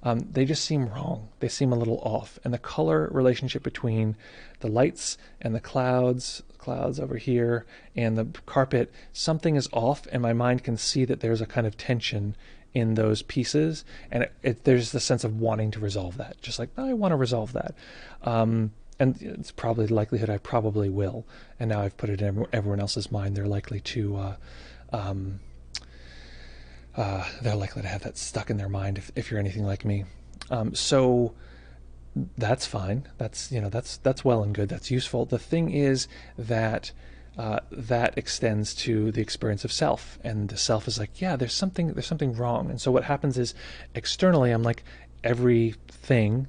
they just seem wrong. They seem a little off. And the color relationship between the lights and the clouds over here, and the carpet, something is off, and my mind can see that there's a kind of tension in those pieces, and there's the sense of wanting to resolve that. Just like, I want to resolve that. And it's probably the likelihood I probably will. And now I've put it in everyone else's mind. They're likely to have that stuck in their mind if you're anything like me. So that's fine. That's well and good. That's useful. The thing is that that extends to the experience of self, and the self is like, yeah, there's something wrong. And so what happens is, externally, I'm like, everything,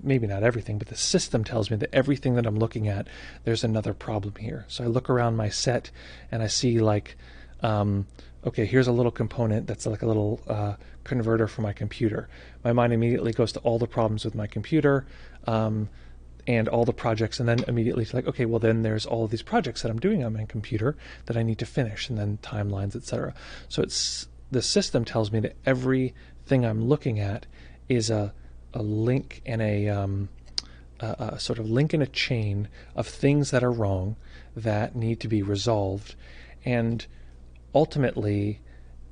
maybe not everything, but the system tells me that everything that I'm looking at, there's another problem here. So I look around my set and I see like, okay, here's a little component that's like a little converter for my computer. My mind immediately goes to all the problems with my computer, and all the projects, and then immediately to like, okay, well then there's all of these projects that I'm doing on my computer that I need to finish, and then timelines, etc. So the system tells me that everything I'm looking at is a link and a sort of link in a chain of things that are wrong that need to be resolved. And ultimately,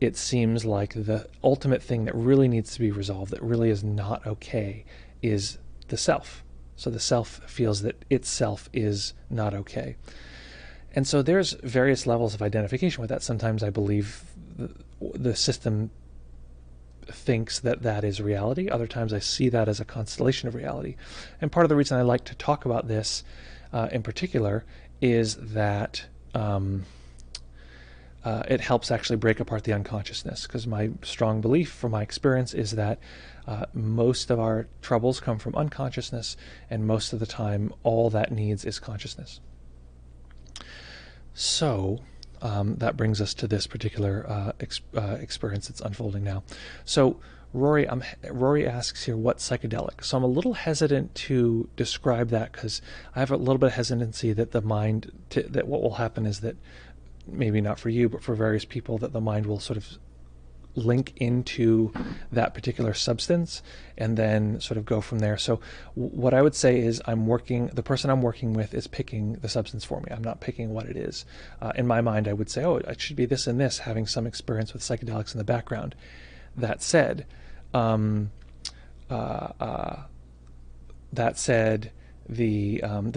it seems like the ultimate thing that really needs to be resolved, that really is not okay, is the self. So the self feels that itself is not okay. And so there's various levels of identification with that. Sometimes I believe the system thinks that that is reality. Other times I see that as a constellation of reality. And part of the reason I like to talk about this in particular is that it helps actually break apart the unconsciousness, because my strong belief from my experience is that most of our troubles come from unconsciousness, and most of the time all that needs is consciousness. So that brings us to this particular experience that's unfolding now. So Rory asks here, what psychedelic? So I'm a little hesitant to describe that, because I have a little bit of hesitancy that the mind, that what will happen is that, maybe not for you, but for various people, that the mind will sort of link into that particular substance and then sort of go from there. So what I would say is the person I'm working with is picking the substance for me. I'm not picking what it is. In my mind, I would say, oh, it should be this and this, having some experience with psychedelics in the background. That said, the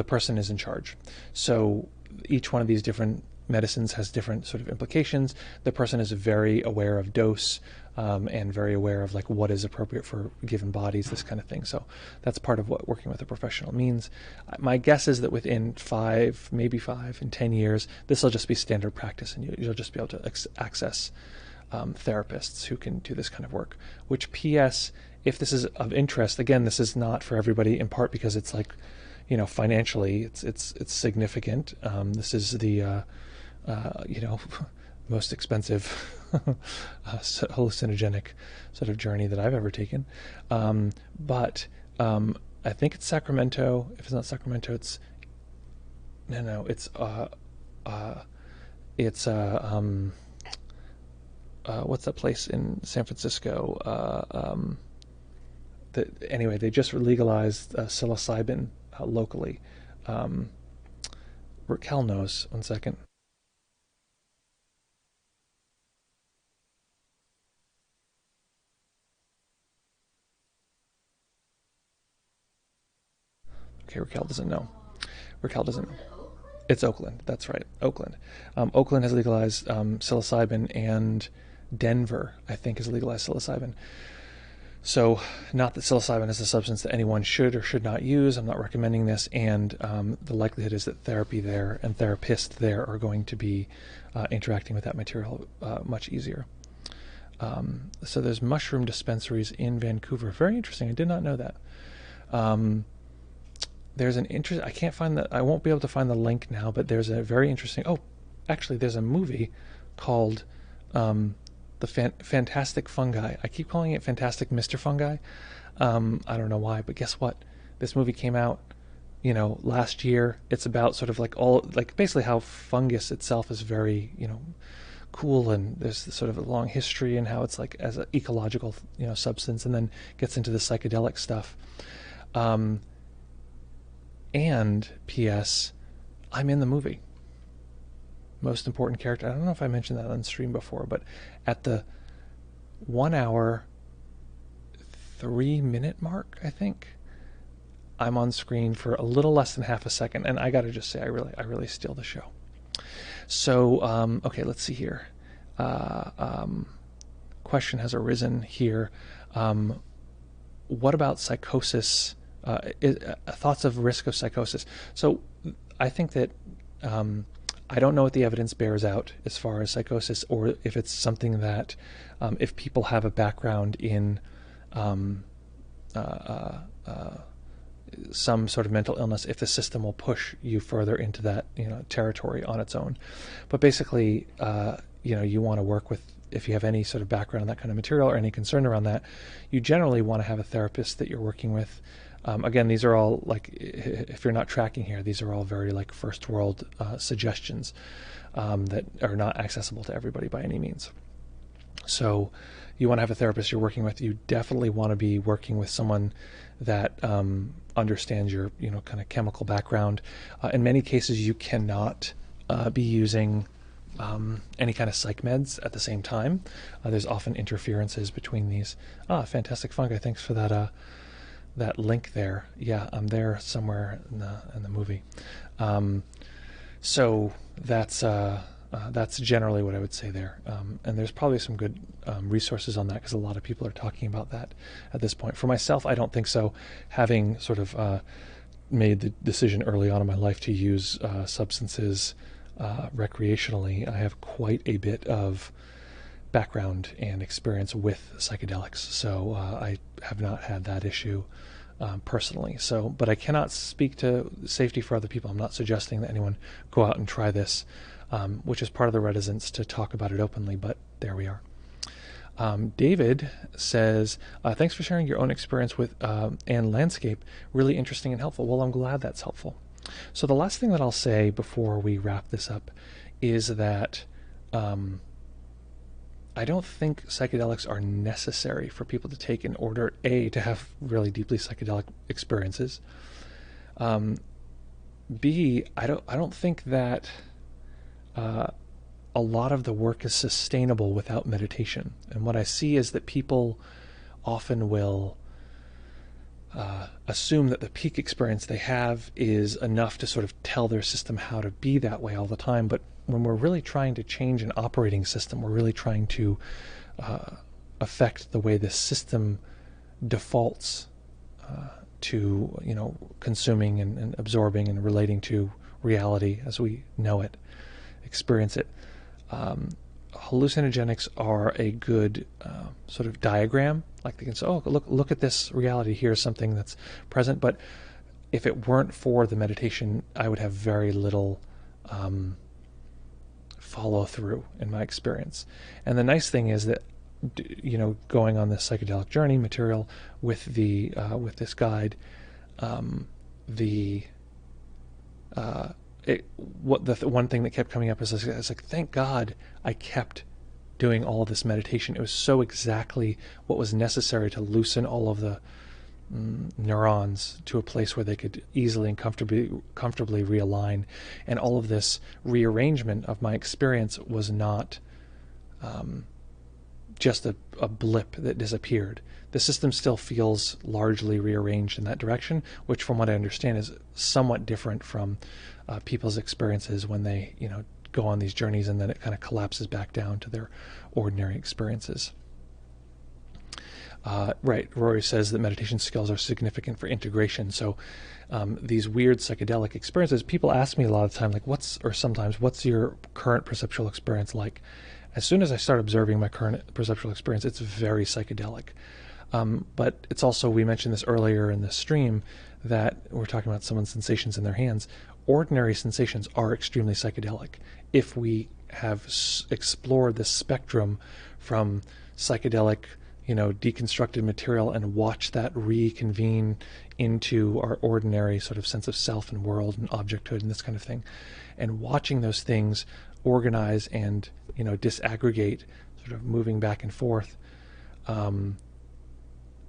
person is in charge. So each one of these different medicines has different sort of implications. The person is very aware of dose, and very aware of like what is appropriate for given bodies, this kind of thing. So that's part of what working with a professional means. My guess is that within 5 and 10 years, this will just be standard practice, and you'll just be able to access therapists who can do this kind of work. Which, P.S., if this is of interest, again, this is not for everybody, in part because it's like, financially, it's significant. This is the most expensive hallucinogenic sort of journey that I've ever taken. But I think it's Sacramento. If it's not Sacramento, it's what's that place in San Francisco? Anyway, they just legalized psilocybin locally. Raquel knows. One second. Okay, Raquel doesn't know. Raquel doesn't know. It's Oakland. That's right, Oakland. Oakland has legalized psilocybin, and Denver, I think, has legalized psilocybin. So, not that psilocybin is a substance that anyone should or should not use. I'm not recommending this, and the likelihood is that therapy there and therapists there are going to be interacting with that material much easier. So there's mushroom dispensaries in Vancouver. Very interesting. I did not know that. There's an I can't find that. I won't be able to find the link now, but there's a very interesting. Oh, actually, there's a movie called the Fantastic Fungi. I keep calling it Fantastic Mr. Fungi. I don't know why, but guess what? This movie came out, last year. It's about sort of basically how fungus itself is very, cool, and there's sort of a long history and how it's like as an ecological, substance, and then gets into the psychedelic stuff. And P.S. I'm in the movie. Most important character. I don't know if I mentioned that on stream before, but at the 1 hour 3 minute mark, I think, I'm on screen for a little less than half a second, and I got to just say, I really steal the show. So, okay, let's see here. Question has arisen here. What about psychosis? Thoughts of risk of psychosis. So I think that I don't know what the evidence bears out as far as psychosis, or if it's something that if people have a background in some sort of mental illness, if the system will push you further into that territory on its own. But basically, you want to work with, if you have any sort of background in that kind of material or any concern around that, you generally want to have a therapist that you're working with. Again, these are all, like, if you're not tracking here, these are all very like first world suggestions that are not accessible to everybody by any means. So you want to have a therapist you're working with. You definitely want to be working with someone that understands your kind of chemical background. In many cases, you cannot be using any kind of psych meds at the same time. There's often interferences between these. Fantastic Fungi. Thanks for that link there. Yeah, I'm there somewhere in the movie. So that's generally what I would say there. And there's probably some good resources on that, because a lot of people are talking about that at this point. For myself, I don't think so. Having sort of made the decision early on in my life to use substances recreationally, I have quite a bit of background and experience with psychedelics, so I have not had that issue personally. So, but I cannot speak to safety for other people. I'm not suggesting that anyone go out and try this, which is part of the reticence to talk about it openly, but there we are. David says, thanks for sharing your own experience with and landscape. Really interesting and helpful. Well, I'm glad that's helpful. So the last thing that I'll say before we wrap this up is that I don't think psychedelics are necessary for people to take in order, A, to have really deeply psychedelic experiences. B, I don't think that a lot of the work is sustainable without meditation. And what I see is that people often will assume that the peak experience they have is enough to sort of tell their system how to be that way all the time. But when we're really trying to change an operating system, we're really trying to affect the way the system defaults to consuming and absorbing and relating to reality as we know it, experience it. Hallucinogenics are a good sort of diagram. Like they can say, oh, look at this reality. Here's something that's present. But if it weren't for the meditation, I would have very little follow through in my experience. And the nice thing is that going on this psychedelic journey material with the with this guide, the one thing that kept coming up is I was like, thank God I kept doing all of this meditation. It was so exactly what was necessary to loosen all of the neurons to a place where they could easily and comfortably realign. And all of this rearrangement of my experience was not just a blip that disappeared. The system still feels largely rearranged in that direction, which from what I understand is somewhat different from people's experiences when they, go on these journeys, and then it kind of collapses back down to their ordinary experiences. Right, Rory says that meditation skills are significant for integration. So these weird psychedelic experiences, people ask me a lot of the time, like, sometimes, what's your current perceptual experience like? As soon as I start observing my current perceptual experience, it's very psychedelic. But it's also, we mentioned this earlier in the stream, that we're talking about someone's sensations in their hands. Ordinary sensations are extremely psychedelic. If we have explored the spectrum from psychedelic, deconstructed material and watch that reconvene into our ordinary sort of sense of self and world and objecthood and this kind of thing, and watching those things organize and, disaggregate, sort of moving back and forth,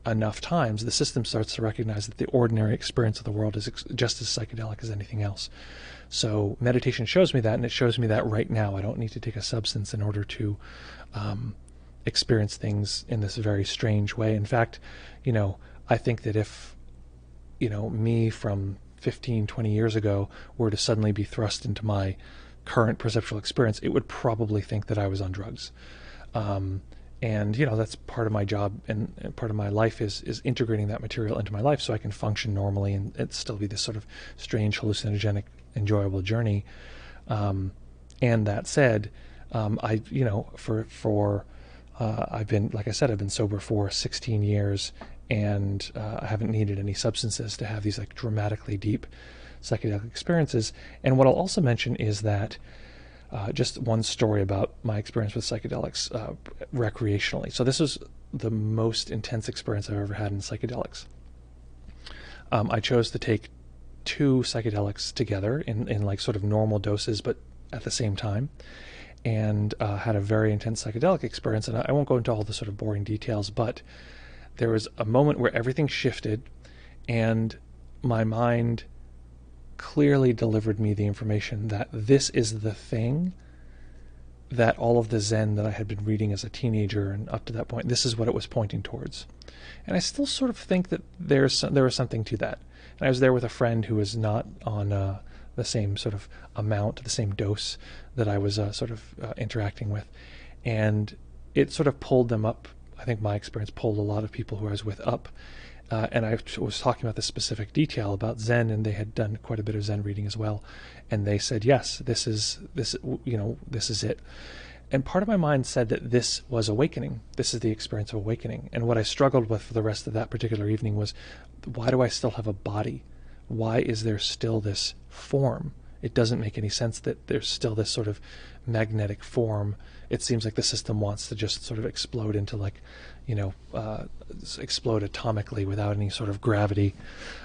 enough times, the system starts to recognize that the ordinary experience of the world is just as psychedelic as anything else. So meditation shows me that, and it shows me that right now. I don't need to take a substance in order to experience things in this very strange way. In fact, I think that if, me from 15, 20 years ago were to suddenly be thrust into my current perceptual experience, it would probably think that I was on drugs. And, that's part of my job and part of my life is integrating that material into my life so I can function normally and it still be this sort of strange, hallucinogenic, enjoyable journey. And that said, I've been, like I said, I've been sober for 16 years and I haven't needed any substances to have these like dramatically deep psychedelic experiences. And what I'll also mention is that just one story about my experience with psychedelics recreationally. So this was the most intense experience I've ever had in psychedelics. I chose to take 2 psychedelics together in like sort of normal doses, but at the same time, and had a very intense psychedelic experience. And I won't go into all the sort of boring details, but there was a moment where everything shifted and my mind clearly delivered me the information that this is the thing that all of the Zen that I had been reading as a teenager and up to that point, this is what it was pointing towards. And I still sort of think that there was something to that. And I was there with a friend who was not on the same sort of amount, the same dose that I was interacting with. And it sort of pulled them up. I think my experience pulled a lot of people who I was with up. And I was talking about this specific detail about Zen, and they had done quite a bit of Zen reading as well. And they said, yes, this is it. And part of my mind said that this was awakening. This is the experience of awakening. And what I struggled with for the rest of that particular evening was, why do I still have a body? Why is there still this form? It doesn't make any sense that there's still this sort of magnetic form. It seems like the system wants to just sort of explode into like, explode atomically without any sort of gravity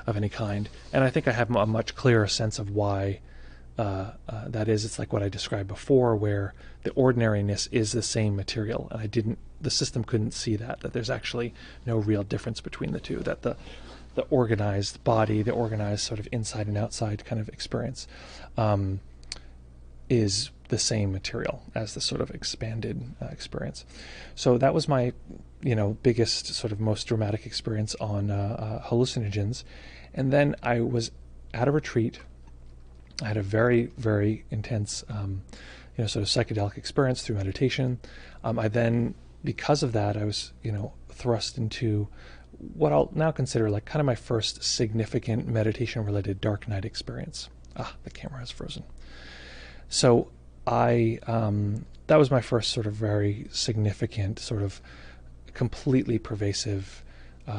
of any kind. And I think I have a much clearer sense of why that is. It's like what I described before, where the ordinariness is the same material, and the system couldn't see that there's actually no real difference between the two, that the organized body, the organized sort of inside and outside kind of experience is the same material as the sort of expanded experience. So that was my, biggest sort of most dramatic experience on hallucinogens. And then I was at a retreat. I had a very, very intense, sort of psychedelic experience through meditation. I then, because of that, I was, thrust into what I'll now consider like kind of my first significant meditation-related dark night experience. The camera has frozen. So that was my first sort of very significant, sort of completely pervasive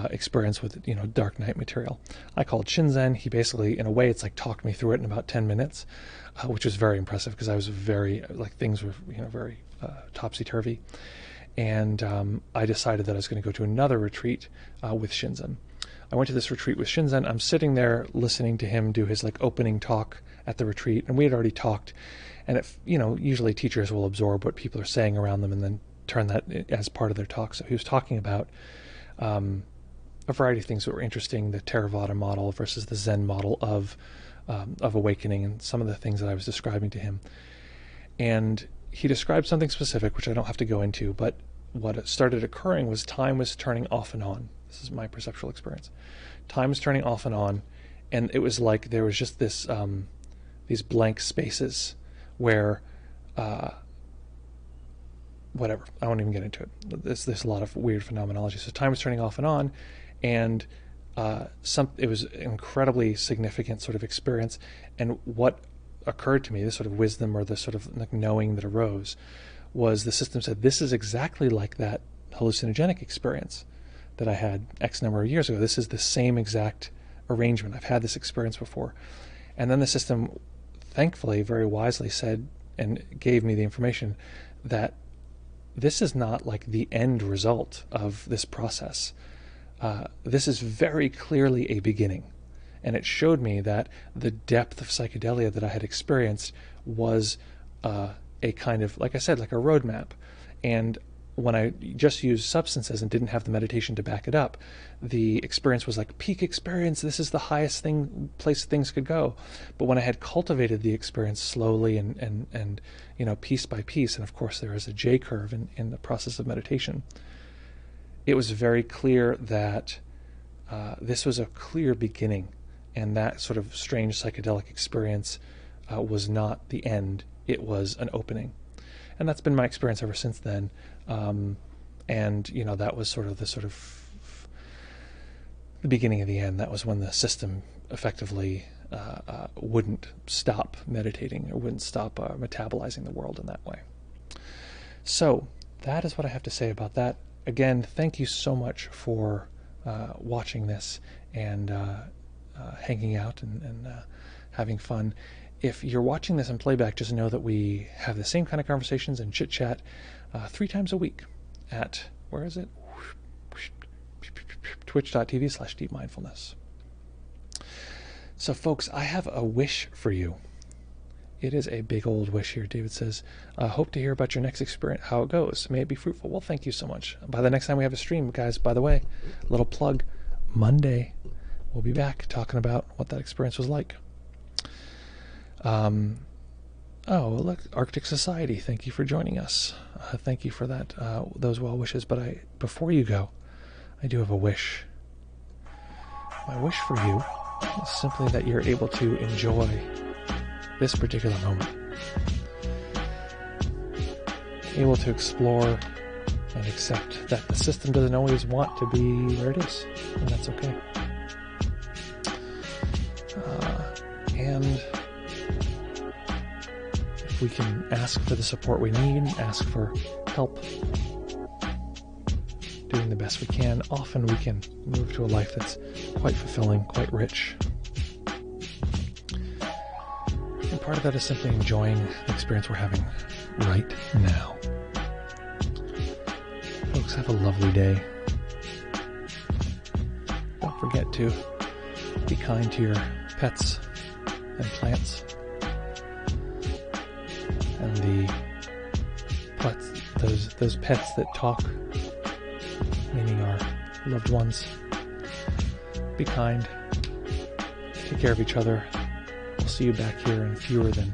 experience with, dark night material. I called Shinzen. He basically, in a way, it's like talked me through it in about 10 minutes, which was very impressive because I was very, like things were, very topsy-turvy. And I decided that I was going to go to another retreat with Shinzen. I went to this retreat with Shinzen. I'm sitting there listening to him do his like opening talk at the retreat, and we had already talked. And usually teachers will absorb what people are saying around them and then turn that as part of their talk. So he was talking about a variety of things that were interesting: the Theravada model versus the Zen model of awakening, and some of the things that I was describing to him. And he described something specific, which I don't have to go into, but what started occurring was time was turning off and on. This is my perceptual experience. Time was turning off and on, and it was like there was just this these blank spaces where whatever, I won't even get into it. There's a lot of weird phenomenology. So time was turning off and on, and it was an incredibly significant sort of experience. And what occurred to me, this sort of wisdom or the sort of like knowing that arose, was the system said, this is exactly like that hallucinogenic experience that I had X number of years ago. This is the same exact arrangement. I've had this experience before. And then the system, thankfully, very wisely said and gave me the information that this is not like the end result of this process. This is very clearly a beginning. And it showed me that the depth of psychedelia that I had experienced was a kind of, like I said, like a roadmap. And when I just used substances and didn't have the meditation to back it up, the experience was like peak experience. This is the highest place things could go. But when I had cultivated the experience slowly and you know, piece by piece, and of course there is a J curve in the process of meditation, it was very clear that this was a clear beginning, and that sort of strange psychedelic experience was not the end. It was an opening. And that's been my experience ever since then. And, you know, that was sort of the beginning of the end. That was when the system effectively wouldn't stop meditating or wouldn't stop metabolizing the world in that way. So that is what I have to say about that. Again, thank you so much for watching this and hanging out and having fun. If you're watching this in playback, just know that we have the same kind of conversations and chit-chat 3 times a week at, where is it? twitch.tv/deepmindfulness. So folks, I have a wish for you. It is a big old wish here. David says, hope to hear about your next experience, how it goes. May it be fruitful. Well, thank you so much. By the next time we have a stream, guys, by the way, little plug, Monday, we'll be back talking about what that experience was like. Oh, look, Arctic Society, thank you for joining us. Thank you for that, those well wishes. But before you go, I do have a wish. My wish for you is simply that you're able to enjoy this particular moment. Able to explore and accept that the system doesn't always want to be where it is, and that's okay. And if we can ask for the support we need, ask for help, doing the best we can, often we can move to a life that's quite fulfilling, quite rich. And part of that is simply enjoying the experience we're having right now. Folks, have a lovely day. Don't forget to be kind to your pets and plants. And the pets, those pets that talk, meaning our loved ones. Be kind. Take care of each other. We'll see you back here in fewer than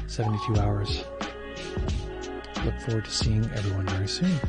72 hours. Look forward to seeing everyone very soon.